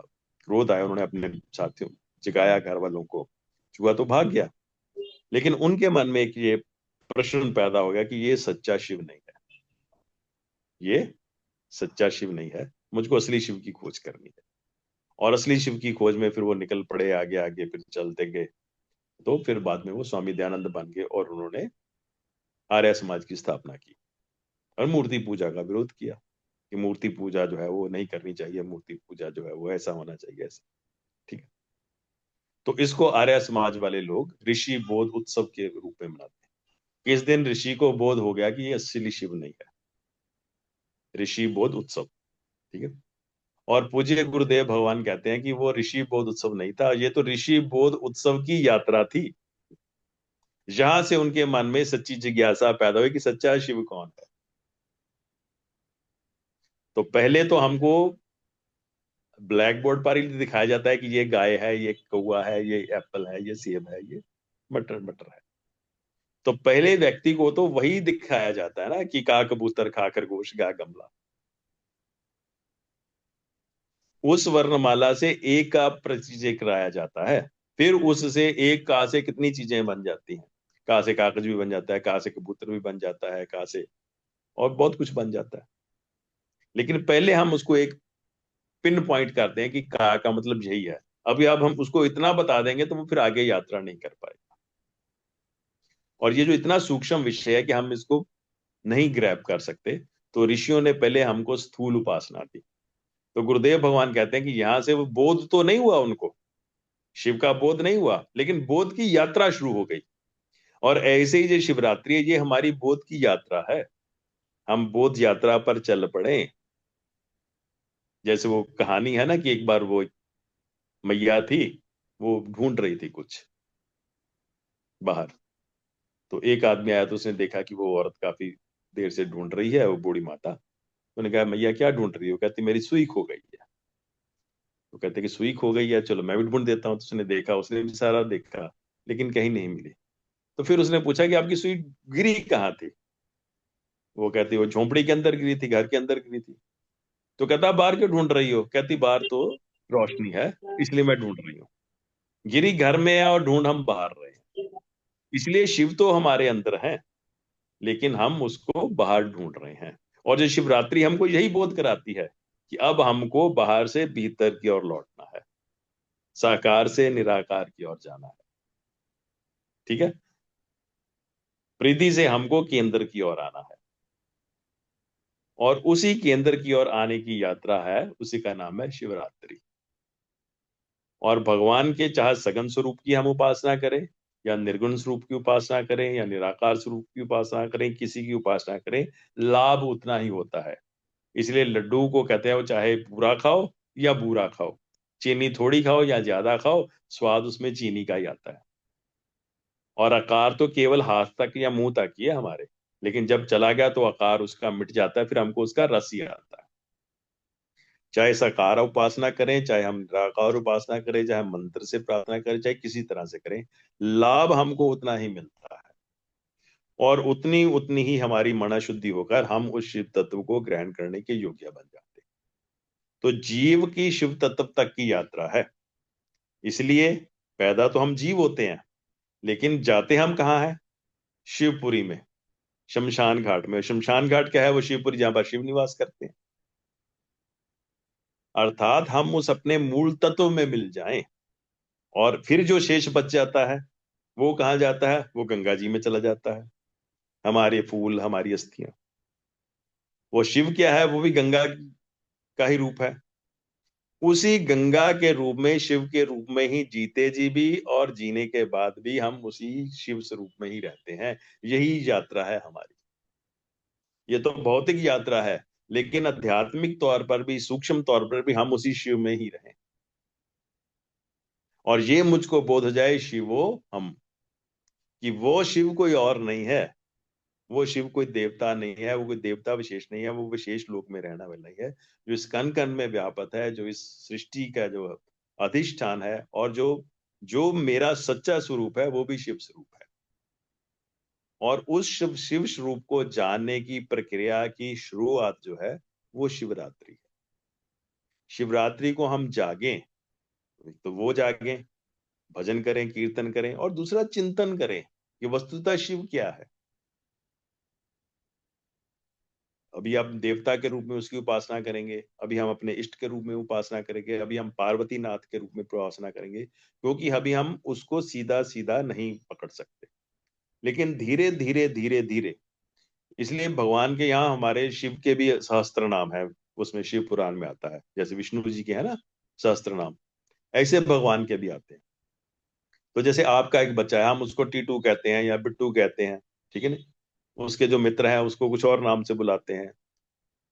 [SPEAKER 8] क्रोध आया, उन्होंने अपने साथियों जगाया, घर वालों को। चूहा तो भाग गया, लेकिन उनके मन में एक ये प्रश्न पैदा हो गया कि ये सच्चा शिव नहीं है, ये सच्चा शिव नहीं है, मुझको असली शिव की खोज करनी है। और असली शिव की खोज में फिर वो निकल पड़े आगे आगे, फिर चलते गए। तो फिर बाद में वो स्वामी दयानंद बन गए, और उन्होंने आर्य समाज की स्थापना की, और मूर्ति पूजा का विरोध किया कि मूर्ति पूजा जो है वो नहीं करनी चाहिए, मूर्ति पूजा जो है वो ऐसा होना चाहिए, ऐसा। ठीक है। तो इसको आर्य समाज वाले लोग ऋषि बोध उत्सव के रूप में मनाते हैं। इस दिन ऋषि को बोध हो गया कि ये असली शिव नहीं है, ऋषि बोध उत्सव। ठीक है। और पूज्य गुरुदेव भगवान कहते हैं कि वो ऋषि बोध उत्सव नहीं था, ये तो ऋषि बोध उत्सव की यात्रा थी, जहां से उनके मन में सच्ची जिज्ञासा पैदा हुई कि सच्चा शिव कौन है। तो पहले तो हमको ब्लैक बोर्ड पर ही दिखाया जाता है कि ये गाय है, ये कौवा है, ये एप्पल है, ये सेब है, ये मटर मटर है। तो पहले व्यक्ति को तो वही दिखाया जाता है ना, कि का कबूतर, खा खरगोश, गा गमला। उस वर्णमाला से एक का परिचय कराया जाता है, फिर उससे एक का से कितनी चीजें बन जाती हैं। का से कागज भी बन जाता है, का से कबूतर भी बन जाता है, का से और बहुत कुछ बन जाता है। लेकिन पहले हम उसको एक पिन पॉइंट करते हैं कि का मतलब यही है। अभी अब हम उसको इतना बता देंगे तो वो फिर आगे यात्रा नहीं कर पाएगा। और ये जो इतना सूक्ष्म विषय है कि हम इसको नहीं ग्रैब कर सकते, तो ऋषियों ने पहले हमको स्थूल उपासना दी। तो गुरुदेव भगवान कहते हैं कि यहां से वो बोध तो नहीं हुआ, उनको शिव का बोध नहीं हुआ, लेकिन बोध की यात्रा शुरू हो गई। और ऐसे ही जो शिवरात्रि है, ये हमारी बोध की यात्रा है। हम बोध यात्रा पर चल पड़े। जैसे वो कहानी है ना कि एक बार वो मैया थी, वो ढूंढ रही थी कुछ बाहर। तो एक आदमी आया, तो उसने देखा कि वो औरत काफी देर से ढूंढ रही है, वो बूढ़ी माता। उन्होंने कहा, मैया क्या ढूंढ रही हो? कहती, मेरी सुई खो गई है। तो कहते कि सुई खो गई है, चलो मैं भी ढूंढ देता हूँ। तो उसने देखा, उसने भी सारा देखा, लेकिन कहीं नहीं मिली। तो फिर उसने पूछा कि आपकी सुई गिरी कहाँ थी? वो कहती, वो झोंपड़ी के अंदर गिरी थी, घर के अंदर गिरी थी। तो कहता, बाहर क्यों ढूंढ रही हो? कहती, बाहर तो रोशनी है, इसलिए मैं ढूंढ रही हूँ। गिरी घर में है और ढूंढ हम बाहर रहे हैं। इसलिए शिव तो हमारे अंदर है, लेकिन हम उसको बाहर ढूंढ रहे हैं। और जो शिवरात्रि हमको यही बोध कराती है कि अब हमको बाहर से भीतर की ओर लौटना है, साकार से निराकार की ओर जाना है। ठीक है। प्रीति से हमको केंद्र की ओर आना है, और उसी केंद्र की ओर आने की यात्रा है, उसी का नाम है शिवरात्रि। और भगवान के चाहे सगुण स्वरूप की हम उपासना करें, या निर्गुण स्वरूप की उपासना करें, या निराकार स्वरूप की उपासना करें, किसी की उपासना करें, लाभ उतना ही होता है। इसलिए लड्डू को कहते हैं वो चाहे पूरा खाओ या बुरा खाओ, चीनी थोड़ी खाओ या ज्यादा खाओ, स्वाद उसमें चीनी का ही आता है। और आकार तो केवल हाथ तक या मुंह तक ही है हमारे, लेकिन जब चला गया तो आकार उसका मिट जाता है, फिर हमको उसका रस ही आता है। चाहे साकार उपासना करें, चाहे हम निराकार उपासना करें, चाहे मंत्र से प्रार्थना करें, चाहे किसी तरह से करें, लाभ हमको उतना ही मिलता है, और उतनी उतनी ही हमारी मना शुद्धि होकर हम उस शिव तत्व को ग्रहण करने के योग्य बन जाते हैं। तो जीव की शिव तत्व तक की यात्रा है। इसलिए पैदा तो हम जीव होते हैं, लेकिन जाते हम कहाँ हैं? शिवपुरी में, शमशान घाट में। शमशान घाट क्या है? वो शिवपुरी, जहां पर शिव निवास करते हैं। अर्थात हम उस अपने मूल तत्व में मिल जाएं, और फिर जो शेष बच जाता है वो कहाँ जाता है? वो गंगा जी में चला जाता है। हमारे फूल, हमारी अस्थियां, वो शिव क्या है? वो भी गंगा का ही रूप है। उसी गंगा के रूप में, शिव के रूप में ही जीते जी भी, और जीने के बाद भी हम उसी शिव स्वरूप में ही रहते हैं। यही यात्रा है हमारी। ये तो भौतिक यात्रा है, लेकिन आध्यात्मिक तौर पर भी, सूक्ष्म तौर पर भी हम उसी शिव में ही रहें। और ये मुझको बोध हो जाए, शिवो हम, कि वो शिव कोई और नहीं है, वो शिव कोई देवता नहीं है, वो कोई देवता विशेष नहीं है, वो विशेष लोक में रहना वाला ही है, जो इस कण कण में व्यापक है, जो इस सृष्टि का जो अधिष्ठान है, और जो जो मेरा सच्चा स्वरूप है वो भी शिव स्वरूप है। और उस शिव स्वरूप को जानने की प्रक्रिया की शुरुआत जो है वो शिवरात्रि है। शिवरात्रि को हम जागें, तो वो जागें, भजन करें, कीर्तन करें, और दूसरा चिंतन करें कि वस्तुतः शिव क्या है। अभी आप देवता के रूप में उसकी उपासना करेंगे, अभी हम अपने इष्ट के रूप में उपासना करेंगे, अभी हम पार्वती नाथ के रूप में उपासना करेंगे, क्योंकि अभी हम उसको सीधा सीधा नहीं पकड़ सकते। लेकिन धीरे धीरे धीरे धीरे, इसलिए भगवान के यहाँ हमारे शिव के भी सहस्त्र नाम है, उसमें शिव पुराण में आता है, जैसे विष्णु जी के है ना सहस्त्र नाम, ऐसे भगवान के भी आते हैं। तो जैसे आपका एक बच्चा है, हम उसको टीटू कहते हैं या बिट्टू कहते हैं, ठीक है ना। उसके जो मित्र हैं उसको कुछ और नाम से बुलाते हैं,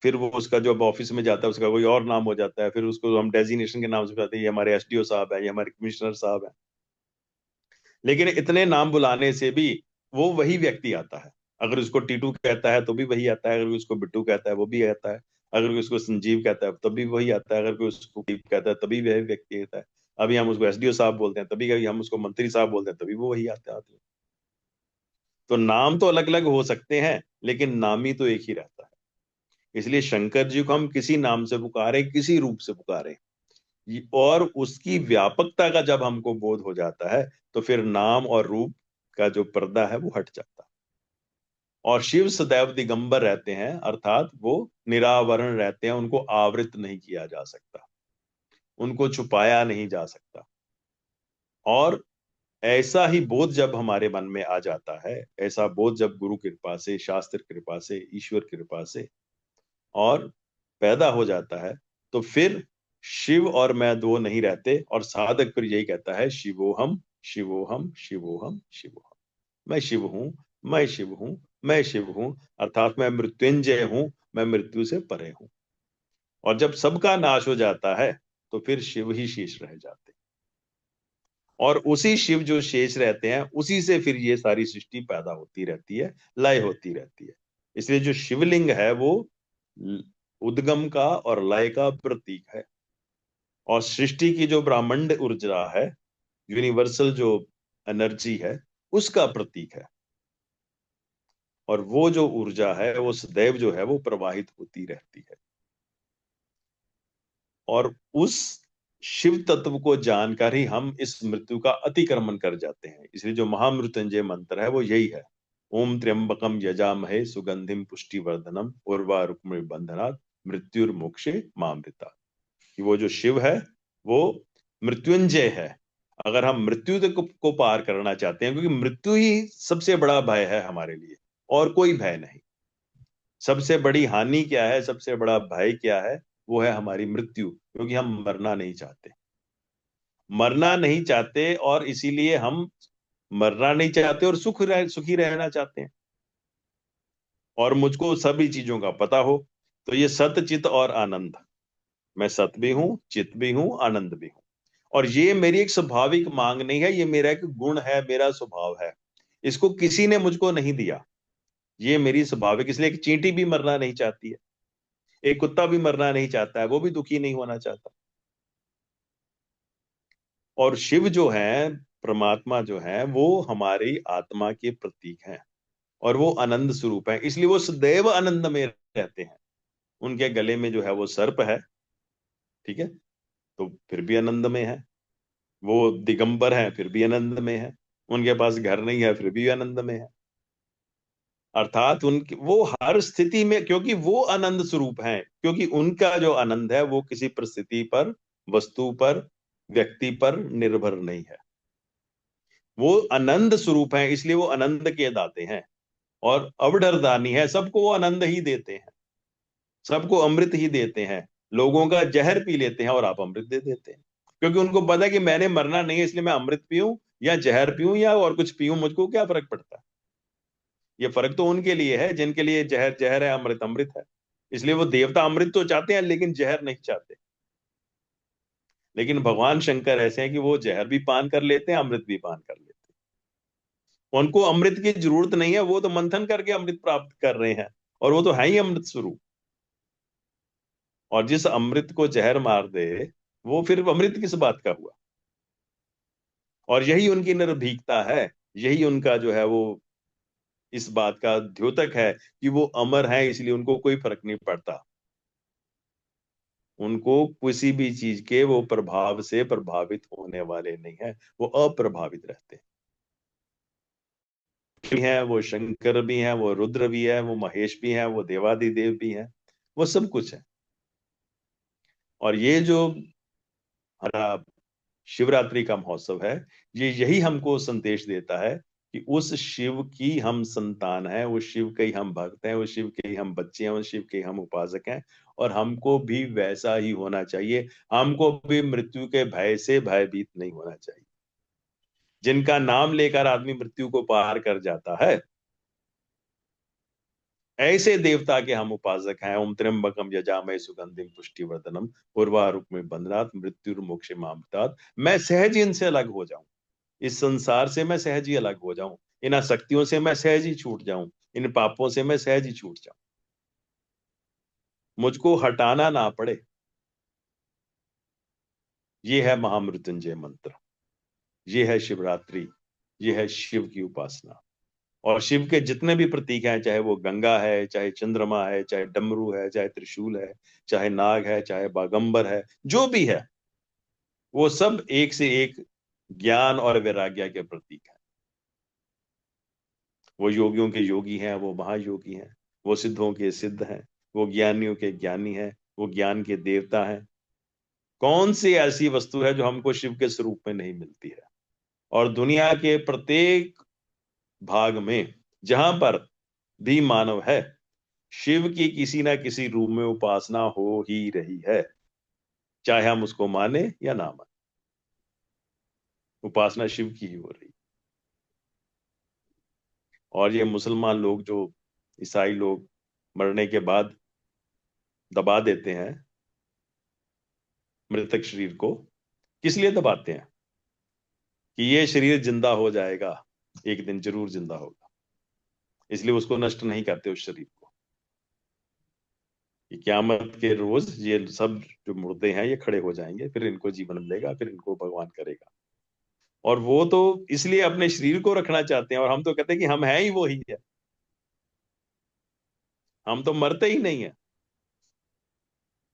[SPEAKER 8] फिर वो उसका जो ऑफिस में जाता है उसका कोई और नाम हो जाता है, फिर उसको हम डेजिग्नेशन के नाम से बुलाते हैं, ये हमारे एसडीओ साहब है, ये हमारे कमिश्नर साहब है। लेकिन इतने नाम बुलाने से भी वो वही व्यक्ति आता है। अगर उसको टीटू कहता है तो भी वही आता है, अगर उसको बिट्टू कहता है वो भी आता है, अगर कोई उसको संजीव कहता है तभी वही आता है, अगर कोई उसको कहता है तभी वही व्यक्ति आता है। अभी हम उसको एसडीओ साहब बोलते हैं, तभी कभी हम उसको मंत्री साहब बोलते हैं, तभी वो वही आते हैं। तो नाम तो अलग अलग हो सकते हैं, लेकिन नाम ही तो एक ही रहता है। इसलिए शंकर जी को हम किसी नाम से पुकारे, किसी रूप से पुकारे, और उसकी व्यापकता का जब हमको बोध हो जाता है, तो फिर नाम और रूप का जो पर्दा है वो हट जाता है। और शिव सदैव दिगंबर रहते हैं, अर्थात वो निरावरण रहते हैं, उनको आवृत नहीं किया जा सकता, उनको छुपाया नहीं जा सकता। और ऐसा ही बोध जब हमारे मन में आ जाता है, ऐसा बोध जब गुरु कृपा से, शास्त्र कृपा से, ईश्वर कृपा से और पैदा हो जाता है, तो फिर शिव और मैं दो नहीं रहते, और साधक फिर यही कहता है, शिवोहम शिवोहम शिवोहम शिवोहम। मैं शिव हूं, मैं शिव हूं, मैं शिव हूं, अर्थात मैं मृत्युंजय हूं, मैं मृत्यु से परे हूं। और जब सबका नाश हो जाता है तो फिर शिव ही शेष रह जाते हैं, और उसी शिव जो शेष रहते हैं, उसी से फिर ये सारी सृष्टि पैदा होती रहती है, लय होती रहती है। इसलिए जो शिवलिंग है वो उद्गम का और लय का प्रतीक है, और सृष्टि की जो ब्रह्मांड ऊर्जा है, यूनिवर्सल जो एनर्जी है, उसका प्रतीक है। और वो जो ऊर्जा है वो सदैव जो है वो प्रवाहित होती रहती है। और उस शिव तत्व को जानकर ही हम इस मृत्यु का अतिक्रमण कर जाते हैं। इसलिए जो महामृत्युंजय मंत्र है वो यही है, ओम त्र्यंबकम यजामहे सुगंधिम पुष्टिवर्धनम उर्वारुक्म बंधनात् मृत्युर्मोक्षे मामृता। कि वो जो शिव है वो मृत्युंजय है, अगर हम मृत्यु को पार करना चाहते हैं, क्योंकि मृत्यु ही सबसे बड़ा भय है हमारे लिए, और कोई भय नहीं। सबसे बड़ी हानि क्या है, सबसे बड़ा भय क्या है? वो है हमारी मृत्यु, क्योंकि हम मरना नहीं चाहते। मरना नहीं चाहते, और इसीलिए हम मरना नहीं चाहते और सुखी रहना चाहते हैं। और मुझको सभी चीजों का पता हो, तो ये सत चित और आनंद, मैं सत भी हूं, चित भी हूं, आनंद भी हूं। और ये मेरी एक स्वाभाविक मांग नहीं है, ये मेरा एक गुण है, मेरा स्वभाव है। इसको किसी ने मुझको नहीं दिया, ये मेरी स्वाभाविक। इसलिए एक चींटी भी मरना नहीं चाहती है, एक कुत्ता भी मरना नहीं चाहता है, वो भी दुखी नहीं होना चाहता। और शिव जो है, परमात्मा जो है, वो हमारी आत्मा के प्रतीक हैं, और वो आनंद स्वरूप है, इसलिए वो सदैव आनंद में रहते हैं। उनके गले में जो है वो सर्प है, ठीक है, तो फिर भी आनंद में है। वो दिगंबर है, फिर भी आनंद में है। उनके पास घर नहीं है, फिर भी आनंद में है। अर्थात उनकी वो हर स्थिति में, क्योंकि वो आनंद स्वरूप हैं, क्योंकि उनका जो आनंद है वो किसी परिस्थिति पर, वस्तु पर, व्यक्ति पर निर्भर नहीं है। वो आनंद स्वरूप है, इसलिए वो आनंद के दाते हैं। और अवडरदानी है, सबको वो आनंद ही देते हैं, सबको अमृत ही देते हैं। लोगों का जहर पी लेते हैं और आप अमृत दे देते हैं, क्योंकि उनको पता है कि मैंने मरना नहीं है, इसलिए मैं अमृत पीऊं या जहर पीऊं या और कुछ पीऊं, मुझको क्या फर्क पड़ता है। ये फर्क तो उनके लिए है जिनके लिए जहर जहर है, अमृत अमृत है। इसलिए वो देवता अमृत तो चाहते हैं, लेकिन जहर नहीं चाहते। लेकिन भगवान शंकर ऐसे हैं कि वो जहर भी पान कर लेते हैं, अमृत भी पान कर लेते हैं। उनको अमृत की जरूरत नहीं है, वो तो मंथन करके अमृत प्राप्त कर रहे हैं, और वो तो है ही अमृत स्वरूप। और जिस अमृत को जहर मार दे, वो फिर अमृत किस बात का हुआ? और यही उनकी निर्भीकता है, यही उनका जो है वो इस बात का द्योतक है कि वो अमर है, इसलिए उनको कोई फर्क नहीं पड़ता। उनको किसी भी चीज के वो प्रभाव से प्रभावित होने वाले नहीं है, वो अप्रभावित रहते हैं। वो शंकर भी हैं, वो रुद्र भी है, वो महेश भी हैं, वो देवादिदेव भी हैं, वो सब कुछ है। और ये जो हमारा शिवरात्रि का महोत्सव है, ये यही हमको संदेश देता है कि उस शिव की हम संतान हैं, उस शिव के ही हम भक्त हैं, उस शिव के ही हम बच्चे हैं, उस शिव के ही हम उपासक हैं। और हमको भी वैसा ही होना चाहिए, हमको भी मृत्यु के भय से भयभीत नहीं होना चाहिए। जिनका नाम लेकर आदमी मृत्यु को पार कर जाता है, ऐसे देवता के हम उपासक हैं। ओम त्र्यंबकम यजामहे सुगंधिम पुष्टिवर्धनम उर्वारुकमिव बंधनात् मृत्युर्मोक्षमामृतात्। मैं सहज इनसे अलग हो जाऊं, इस संसार से मैं सहज ही अलग हो जाऊं, इन आसक्तियों से मैं सहज ही छूट जाऊं, इन पापों से मैं सहज ही छूट जाऊं, मुझको हटाना ना पड़े। ये है महामृत्युंजय मंत्र, ये है शिवरात्रि, ये है शिव की उपासना। और शिव के जितने भी प्रतीक हैं, चाहे वो गंगा है, चाहे चंद्रमा है, चाहे डमरू है, चाहे त्रिशूल है, चाहे नाग है, चाहे बागंबर है, जो भी है, वो सब एक से एक ज्ञान और वैराग्य के प्रतीक है। वो योगियों के योगी हैं, वो महायोगी हैं, वो सिद्धों के सिद्ध हैं, वो ज्ञानियों के ज्ञानी हैं, वो ज्ञान के देवता हैं। कौन सी ऐसी वस्तु है जो हमको शिव के स्वरूप में नहीं मिलती है? और दुनिया के प्रत्येक भाग में जहां पर भी मानव है, शिव की किसी ना किसी रूप में उपासना हो ही रही है, चाहे हम उसको माने या ना माने, उपासना शिव की ही हो रही। और ये मुसलमान लोग, जो ईसाई लोग मरने के बाद दबा देते हैं मृतक शरीर को, किस लिए दबाते हैं? कि ये शरीर जिंदा हो जाएगा, एक दिन जरूर जिंदा होगा, इसलिए उसको नष्ट नहीं करते उस शरीर को। कि क़यामत के रोज ये सब जो मुर्दे हैं ये खड़े हो जाएंगे, फिर इनको जीवन मिलेगा, फिर इनको भगवान करेगा। और वो तो इसलिए अपने शरीर को रखना चाहते हैं, और हम तो कहते हैं कि हम हैं ही वो ही है, हम तो मरते ही नहीं है।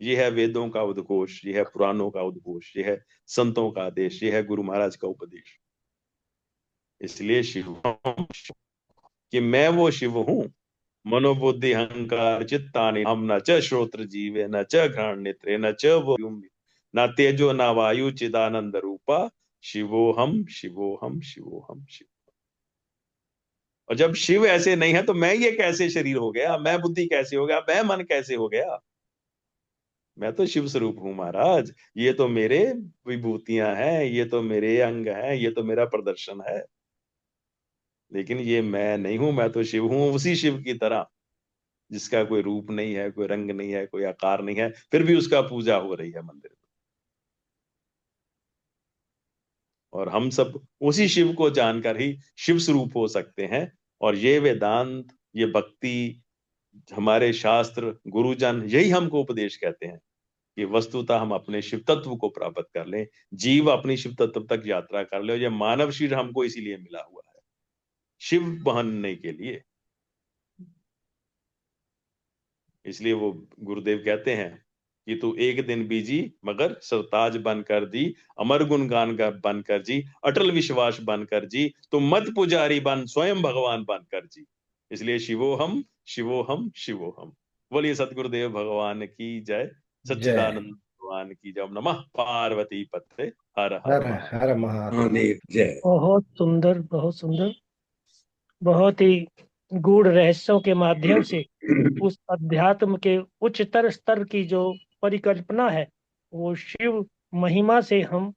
[SPEAKER 8] ये है वेदों का उद्घोष, ये है पुराणों का उद्घोष, ये है संतों का आदेश, ये है गुरु महाराज का उपदेश। इसलिए शिव कि मैं वो शिव हूं, मनोबुद्धि अहंकार चित्तानि हम न च श्रोत्र जीवे न च घ्राण नेत्रे न च वो न तेजो न वायु चिदानंद रूपा शिवोहम शिवोहम शिवोहम शिव। और जब शिव ऐसे नहीं है तो मैं ये कैसे शरीर हो गया, मैं बुद्धि कैसे हो गया, मैं मन कैसे हो गया? मैं तो शिव स्वरूप हूं महाराज। ये तो मेरे विभूतियां हैं, ये तो मेरे अंग हैं, ये तो मेरा प्रदर्शन है, लेकिन ये मैं नहीं हूं। मैं तो शिव हूं, उसी शिव की तरह जिसका कोई रूप नहीं है, कोई रंग नहीं है, कोई आकार नहीं है, फिर भी उसका पूजा हो रही है मंदिर में। और हम सब उसी शिव को जानकर ही शिव स्वरूप हो सकते हैं। और ये वेदांत, ये भक्ति, हमारे शास्त्र, गुरुजन यही हमको उपदेश कहते हैं कि वस्तुतः हम अपने शिव तत्व को प्राप्त कर लें, जीव अपनी शिव तत्व तक यात्रा कर ले। और ये मानव शरीर हमको इसीलिए मिला हुआ है, शिव बनने के लिए। इसलिए वो गुरुदेव कहते हैं कि तू एक दिन बीजी मगर सरताज बनकर दी, अमर गुणगान बनकर जी, अटल विश्वास बनकर जी, तू मत पुजारी बन, स्वयं भगवान बनकर जी। इसलिए शिवोहम शिवोहम शिवोहम। बोलिए सतगुरुदेव भगवान की जय,
[SPEAKER 9] जय।
[SPEAKER 8] सच्चिदानंद भगवान की जय। नमः पार्वती पते हर हर
[SPEAKER 9] हर
[SPEAKER 8] महादेव।
[SPEAKER 9] हर महादेव।
[SPEAKER 4] महादेव जय।
[SPEAKER 1] बहुत सुंदर, बहुत सुंदर, बहुत ही गूढ़ रहस्यों के माध्यम से उस अध्यात्म के उच्चतर स्तर की जो परिकल्पना है वो शिव महिमा से हम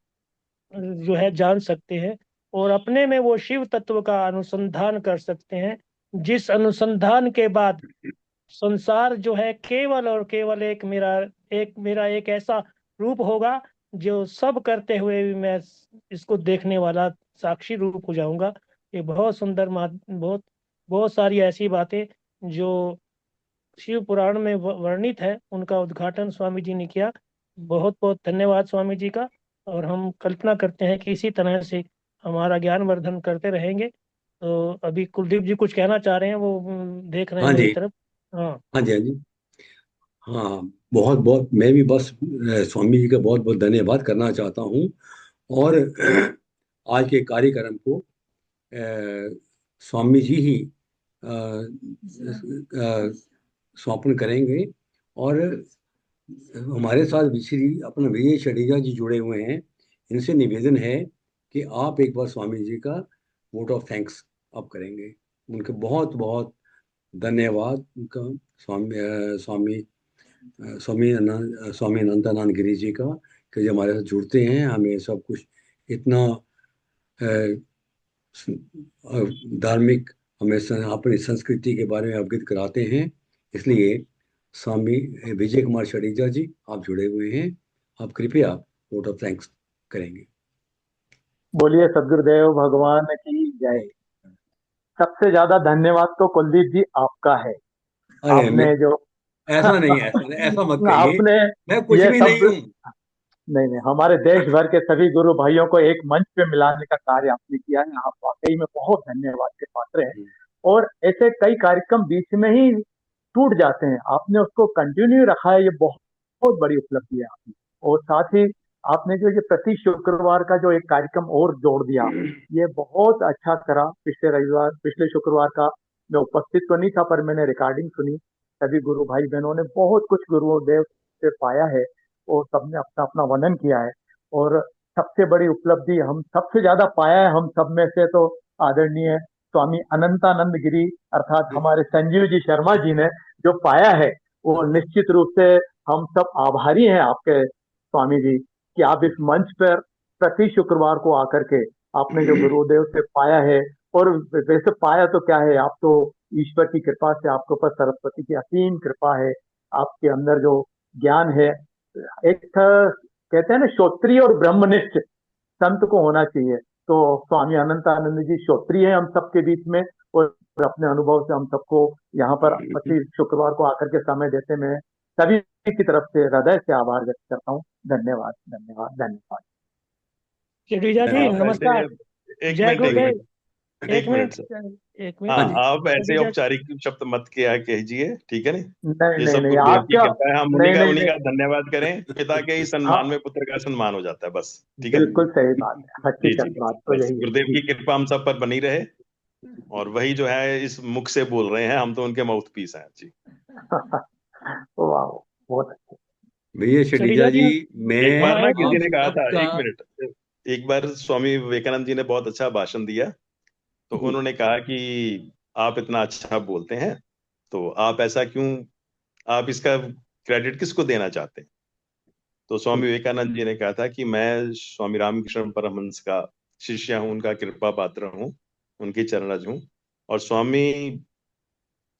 [SPEAKER 1] जो है जान सकते हैं और अपने में वो शिव तत्व का अनुसंधान कर सकते हैं, जिस अनुसंधान के बाद संसार जो है केवल और केवल मेरा एक ऐसा रूप होगा जो सब करते हुए भी मैं इसको देखने वाला साक्षी रूप हो जाऊंगा। ये बहुत सुंदर बहुत बहुत सारी ऐसी बातें जो शिव पुराण में वर्णित है, उनका उद्घाटन स्वामी जी ने किया। बहुत बहुत धन्यवाद स्वामी जी का। और हम कल्पना करते हैं कि इसी तरह से हमारा ज्ञान वर्धन करते रहेंगे। तो अभी कुलदीप जी कुछ कहना चाह रहे हैं, वो देख रहे हैं
[SPEAKER 4] हाँ
[SPEAKER 1] मेरी
[SPEAKER 4] जी,
[SPEAKER 1] तरफ। हाँ
[SPEAKER 4] हाँ जी, हाँ जी। हाँ, बहुत बहुत मैं भी बस स्वामी जी का बहुत बहुत धन्यवाद करना चाहता हूँ। और आज के कार्यक्रम को स्वामी जी ही समापन करेंगे। और हमारे साथ श्री अपना विजय शरीजा जी जुड़े हुए हैं। इनसे निवेदन है कि आप एक बार स्वामी जी का वोट ऑफ थैंक्स आप करेंगे। उनके बहुत बहुत धन्यवाद उनका, स्वामी अनंतानंद गिरी जी का, कि जो हमारे साथ जुड़ते हैं, हमें सब कुछ इतना धार्मिक, हमें अपनी संस्कृति के बारे में अवगत कराते हैं। इसलिए स्वामी विजय कुमार शरीजा जी, आप जुड़े हुए हैं, आप कृपया वोट ऑफ थैंक्स करेंगे।
[SPEAKER 10] बोलिए सदगुरुदेव भगवान की जय। सबसे ज्यादा धन्यवाद तो कुलदीप जी आपका है।
[SPEAKER 4] अरे
[SPEAKER 10] आपने जो
[SPEAKER 4] ऐसा नहीं, ऐसा मत कहिए,
[SPEAKER 10] आपने
[SPEAKER 4] मैं कुछ
[SPEAKER 10] ये
[SPEAKER 4] भी
[SPEAKER 10] सब
[SPEAKER 4] नहीं हूँ।
[SPEAKER 10] नहीं, हमारे देश भर के सभी गुरु भाइयों को एक मंच पे मिलाने का कार्य आपने किया है। आप वाकई में बहुत धन्यवाद के पात्र हैं। और ऐसे कई कार्यक्रम बीच में ही टूट जाते हैं, आपने उसको कंटिन्यू रखा है, ये बहुत बहुत बड़ी उपलब्धि है आपकी। और साथ ही आपने जो ये प्रति शुक्रवार का जो एक कार्यक्रम और जोड़ दिया, ये बहुत अच्छा करा। पिछले शुक्रवार का मैं उपस्थित तो नहीं था, पर मैंने रिकॉर्डिंग सुनी। सभी गुरु भाई बहनों ने बहुत कुछ गुरुदेव से पाया है और सबने अपना अपना वर्णन किया है। और सबसे बड़ी उपलब्धि हम सबसे ज्यादा पाया है हम सब में से, तो आदरणीय स्वामी अनंतानंद गिरी अर्थात हमारे संजीव जी शर्मा जी ने जो पाया है, वो निश्चित रूप से हम सब आभारी हैं आपके स्वामी जी, कि आप इस मंच पर प्रति शुक्रवार को आकर के आपने जो गुरुदेव से पाया है। और वैसे पाया तो क्या है, आप तो ईश्वर की कृपा से, आपके ऊपर सरस्वती की असीम कृपा है, आपके अंदर जो ज्ञान है, एक कहते हैं ना श्रोत्रिय और ब्रह्मनिष्ठ संत को होना चाहिए। तो स्वामी अनंतानंद जी श्रोत्रिय है हम सबके बीच में, और अपने अनुभव से हम सबको यहाँ पर प्रति शुक्रवार को आकर के समय देते, मैं सभी की तरफ से हृदय से आभार व्यक्त करता हूँ। धन्यवाद धन्यवाद धन्यवाद।
[SPEAKER 1] शरीजा जी
[SPEAKER 8] आप
[SPEAKER 1] नमस्कार।
[SPEAKER 8] एक
[SPEAKER 1] जय
[SPEAKER 8] मिनट
[SPEAKER 1] गुरुदेव। एक
[SPEAKER 8] मिनट
[SPEAKER 1] मिनट, एक
[SPEAKER 8] हाँ,
[SPEAKER 1] मिनट।
[SPEAKER 8] आप ऐसे
[SPEAKER 1] शरीजा
[SPEAKER 8] औपचारिक शब्द मत किया कीजिए, ठीक है ना?
[SPEAKER 10] नहीं
[SPEAKER 8] ये
[SPEAKER 10] नहीं
[SPEAKER 8] सब
[SPEAKER 10] नहीं,
[SPEAKER 8] गुरुदेव
[SPEAKER 10] आप
[SPEAKER 8] की
[SPEAKER 10] क्या,
[SPEAKER 8] कृपा है। हम
[SPEAKER 10] नहीं
[SPEAKER 8] उन्हीं
[SPEAKER 10] नहीं
[SPEAKER 8] का
[SPEAKER 10] नहीं,
[SPEAKER 8] धन्यवाद करें। पिता के ही सम्मान
[SPEAKER 10] हाँ
[SPEAKER 8] में पुत्र का सम्मान हो जाता है, बस। ठीक है,
[SPEAKER 10] बिल्कुल सही बात है,
[SPEAKER 8] जी
[SPEAKER 10] हकीकत
[SPEAKER 8] जी,
[SPEAKER 10] बात तो
[SPEAKER 8] बस
[SPEAKER 10] यही है
[SPEAKER 8] गुरुदेव
[SPEAKER 10] जी।
[SPEAKER 8] की कृपा हम सब पर बनी रहे। और वही जो है इस मुख से बोल रहे हैं, हम तो उनके माउथ पीस हैं जी।
[SPEAKER 10] वाह, बहुत अच्छे।
[SPEAKER 4] भैया शरीजा
[SPEAKER 1] शरीजा
[SPEAKER 4] जी,
[SPEAKER 1] जी,
[SPEAKER 4] मैं
[SPEAKER 8] एक बार
[SPEAKER 1] हाँ
[SPEAKER 8] ना
[SPEAKER 1] एक
[SPEAKER 8] किसी
[SPEAKER 4] आप
[SPEAKER 8] ने कहा था,
[SPEAKER 4] सबका,
[SPEAKER 8] एक मिनट, एक बार स्वामी विवेकानंद जी ने बहुत अच्छा भाषण दिया, तो उन्होंने कहा कि आप इतना अच्छा बोलते हैं, तो आप ऐसा क्यों, आप इसका क्रेडिट किसको देना चाहते हैं? तो स्वामी विवेकानंद जी ने कहा था कि मैं स्वामी रामकृष्ण परमहंस का शिष्य हूं, उनका कृपा पात्र हूं, उनकी चरणज हूं। और स्वामी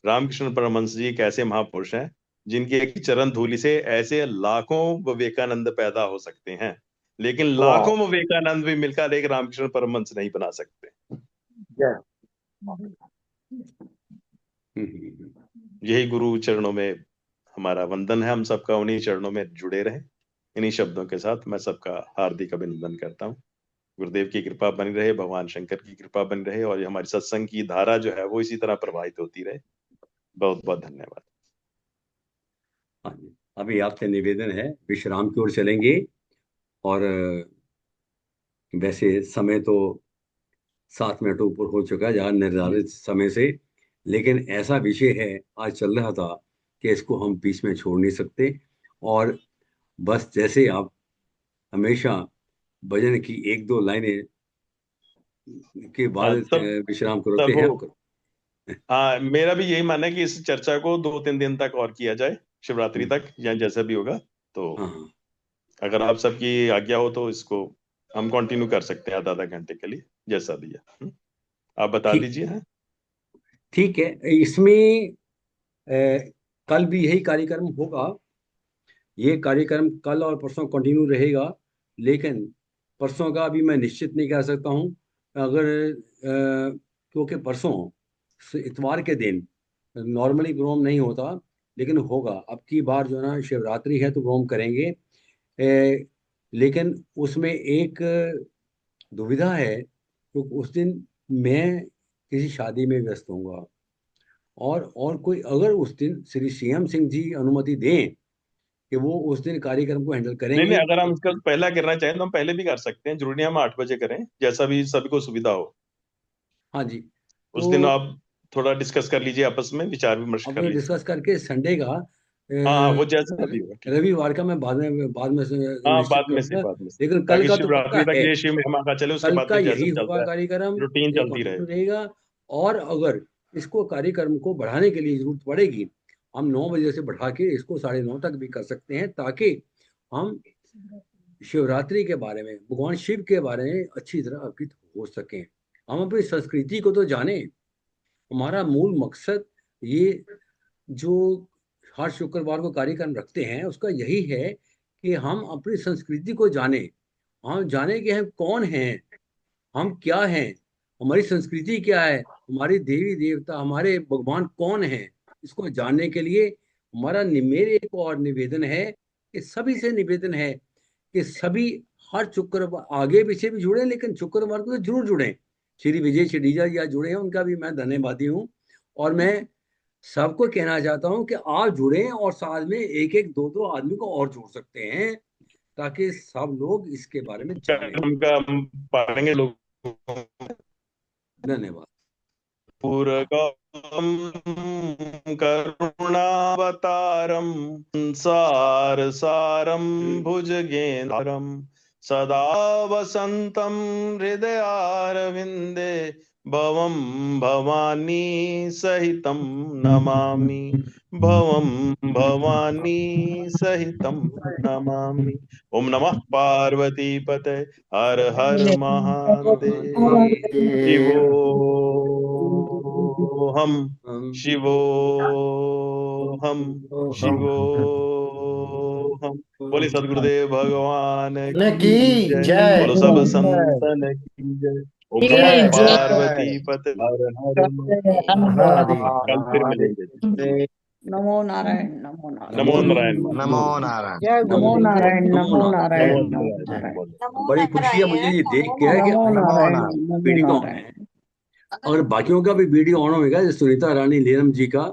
[SPEAKER 8] रामकृष्ण परमहंस जी एक ऐसे महापुरुष हैं जिनकी एक चरण धूलि से ऐसे लाखों विवेकानंद पैदा हो सकते हैं, लेकिन लाखों विवेकानंद भी मिलकर एक रामकृष्ण परमहंस नहीं बना सकते। यही गुरु चरणों में हमारा वंदन है, हम सबका उन्हीं चरणों में जुड़े रहें। इन्हीं शब्दों के साथ मैं सबका हार्दिक अभिनंदन करता हूँ। गुरुदेव की कृपा बनी रहे, भगवान शंकर की कृपा बनी रहे, और ये हमारी सत्संग की धारा जो है वो इसी तरह प्रवाहित होती रहे। बहुत बहुत धन्यवाद।
[SPEAKER 4] हाँ जी, अभी आपसे निवेदन है, विश्राम की ओर चलेंगे। और वैसे समय तो 7 मिनट ऊपर हो चुका है जहाँ निर्धारित समय से, लेकिन ऐसा विषय है आज चल रहा था कि इसको हम बीच में छोड़ नहीं सकते। और बस जैसे आप हमेशा भजन की 1-2 लाइनें के बाद विश्राम करोते हैं, आप करो।
[SPEAKER 8] हाँ, मेरा भी यही मानना है कि इस चर्चा को 2-3 दिन तक और किया जाए, शिवरात्रि तक या जैसा भी होगा। तो अगर आप सबकी आज्ञा हो तो इसको हम कंटिन्यू कर सकते हैं आधा घंटे के लिए, जैसा भी है। आप बता दीजिए। हाँ
[SPEAKER 4] ठीक है, इसमें कल भी यही कार्यक्रम होगा। ये कार्यक्रम कल और परसों कंटिन्यू रहेगा, लेकिन परसों का अभी मैं निश्चित नहीं कह सकता हूँ। अगर क्योंकि परसों इतवार के दिन नॉर्मली प्रोग्राम नहीं होता, लेकिन होगा। अब की बार जो है ना, शिवरात्रि है तो प्रोग्राम करेंगे। लेकिन उसमें एक दुविधा है, क्योंकि उस दिन मैं किसी शादी में व्यस्त होऊंगा, और कोई अगर उस दिन श्री सीएम सिंह जी अनुमति दें कि वो उस दिन कार्यक्रम को हैंडल करेंगे।
[SPEAKER 8] नहीं, अगर हम इसका पहला करना चाहें तो हम पहले भी कर सकते हैं, जरूरी नहीं हम 8 बजे करें, जैसा भी सभी को सुविधा हो।
[SPEAKER 4] हाँ जी,
[SPEAKER 8] उस दिन आप थोड़ा डिस्कस कर लीजिए, आपस में विचार विमर्श कर लीजिए।
[SPEAKER 4] डिस्कस करके संडे का
[SPEAKER 8] हाँ, वो जैसा भी होगा।
[SPEAKER 4] रविवार का मैं बाद में
[SPEAKER 8] हाँ, बाद में से
[SPEAKER 4] लेकिन कल का तो
[SPEAKER 8] शिवरात्रि
[SPEAKER 4] पक्का
[SPEAKER 8] तक
[SPEAKER 4] है,
[SPEAKER 8] ये शिव महिमा का चले, उसके
[SPEAKER 4] कल
[SPEAKER 8] बाद
[SPEAKER 4] का
[SPEAKER 8] फिर जैसा
[SPEAKER 4] यही
[SPEAKER 8] चलता
[SPEAKER 4] होगा
[SPEAKER 8] है
[SPEAKER 4] कार्यक्रम,
[SPEAKER 8] रूटीन
[SPEAKER 4] ये
[SPEAKER 8] चलती रहे।
[SPEAKER 4] कंटिन्यू रहेगा। और अगर इसको कार्यक्रम को बढ़ाने के लिए जरूरत पड़ेगी, हम 9 बजे से बढ़ा के इसको 9:30 तक भी कर सकते हैं, ताकि हम शिवरात्रि के बारे में, भगवान शिव के बारे में अच्छी तरह अवगत हो सकें। हम अपनी संस्कृति को तो जाने। हमारा मूल मकसद ये जो हर शुक्रवार को कार्यक्रम रखते हैं, उसका यही है कि हम अपनी संस्कृति को जाने। हम जाने कि हम कौन हैं, हम क्या हैं, हमारी संस्कृति क्या है, हमारी देवी देवता, हमारे भगवान कौन हैं। इसको जानने के लिए हमारा मेरे एक और निवेदन है, कि सभी से निवेदन है कि सभी हर शुक्रवार, आगे पीछे भी जुड़े, लेकिन शुक्रवार को तो जरूर जुड़े। श्री विजय छिड़ीजा जी जुड़े हैं, उनका भी मैं धन्यवादी हूँ। और मैं सबको कहना चाहता हूँ कि आप जुड़े, और साथ में 1-1, 2-2 आदमी को और जोड़ सकते हैं, ताकि सब लोग इसके बारे में जानें।
[SPEAKER 8] हम पढ़ेंगे लोग।
[SPEAKER 4] धन्यवाद।
[SPEAKER 8] पूरकम करुणावतारम संसार सारम भुजगेन्द्रम सदा वसंतम हृदयारविंदे भवम भवानी सहितम नमामि, भवम भवानी सहितम नमामि। ओम नमः पार्वती पते, हर हर महादेव। शिवोहम शिवोहम शिवोहम। बोले सदगुरुदेव भगवान की जय। बोलो सब संतन की जय। ओम नमः पार्वती पते, हर हर महादेव। कल फिर मिलेंगे।
[SPEAKER 3] नमो नारायण, नमो नारायण,
[SPEAKER 8] नमो नारायण,
[SPEAKER 9] नमो नारायण,
[SPEAKER 3] जय नमो नारायण, नमो नारायण, नमो नारायण।
[SPEAKER 4] बड़ी खुशी है मुझे ये देख के कि
[SPEAKER 3] नमो नारायण,
[SPEAKER 4] वीडियो
[SPEAKER 3] नमो
[SPEAKER 4] ऑन है। अगर बाकियों का भी वीडियो ऑन होगा, जैसे सुनीता रानी लेरम जी का,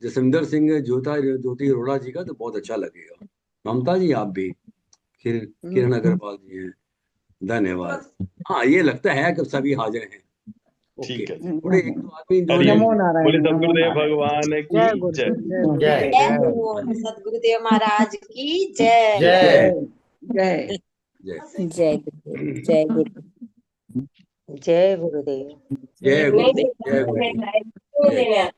[SPEAKER 4] जसविंदर सिंह ज्योति अरोड़ा जी का, तो बहुत अच्छा लगेगा। ममता जी आप भी, किरण अग्रवाल जी हैं, धन्यवाद। हाँ, ये लगता है कि सभी हाजिर हैं।
[SPEAKER 8] ठीक है।
[SPEAKER 4] थोड़े 1-2 आदमी
[SPEAKER 3] नमो नारायण,
[SPEAKER 8] बोले
[SPEAKER 3] नमो
[SPEAKER 8] सदगुरुदेव
[SPEAKER 3] नारायण।
[SPEAKER 8] भगवान की
[SPEAKER 3] जय गुरु,
[SPEAKER 8] जय।
[SPEAKER 3] जय
[SPEAKER 9] जय
[SPEAKER 11] सदगुरुदेव महाराज की जय।
[SPEAKER 3] जय जय।
[SPEAKER 4] जय
[SPEAKER 9] जय गुरुदेव, जय गुरुदेव, जय गुरुदेव।
[SPEAKER 4] जय गुरुदेव जय गुरुदेव जय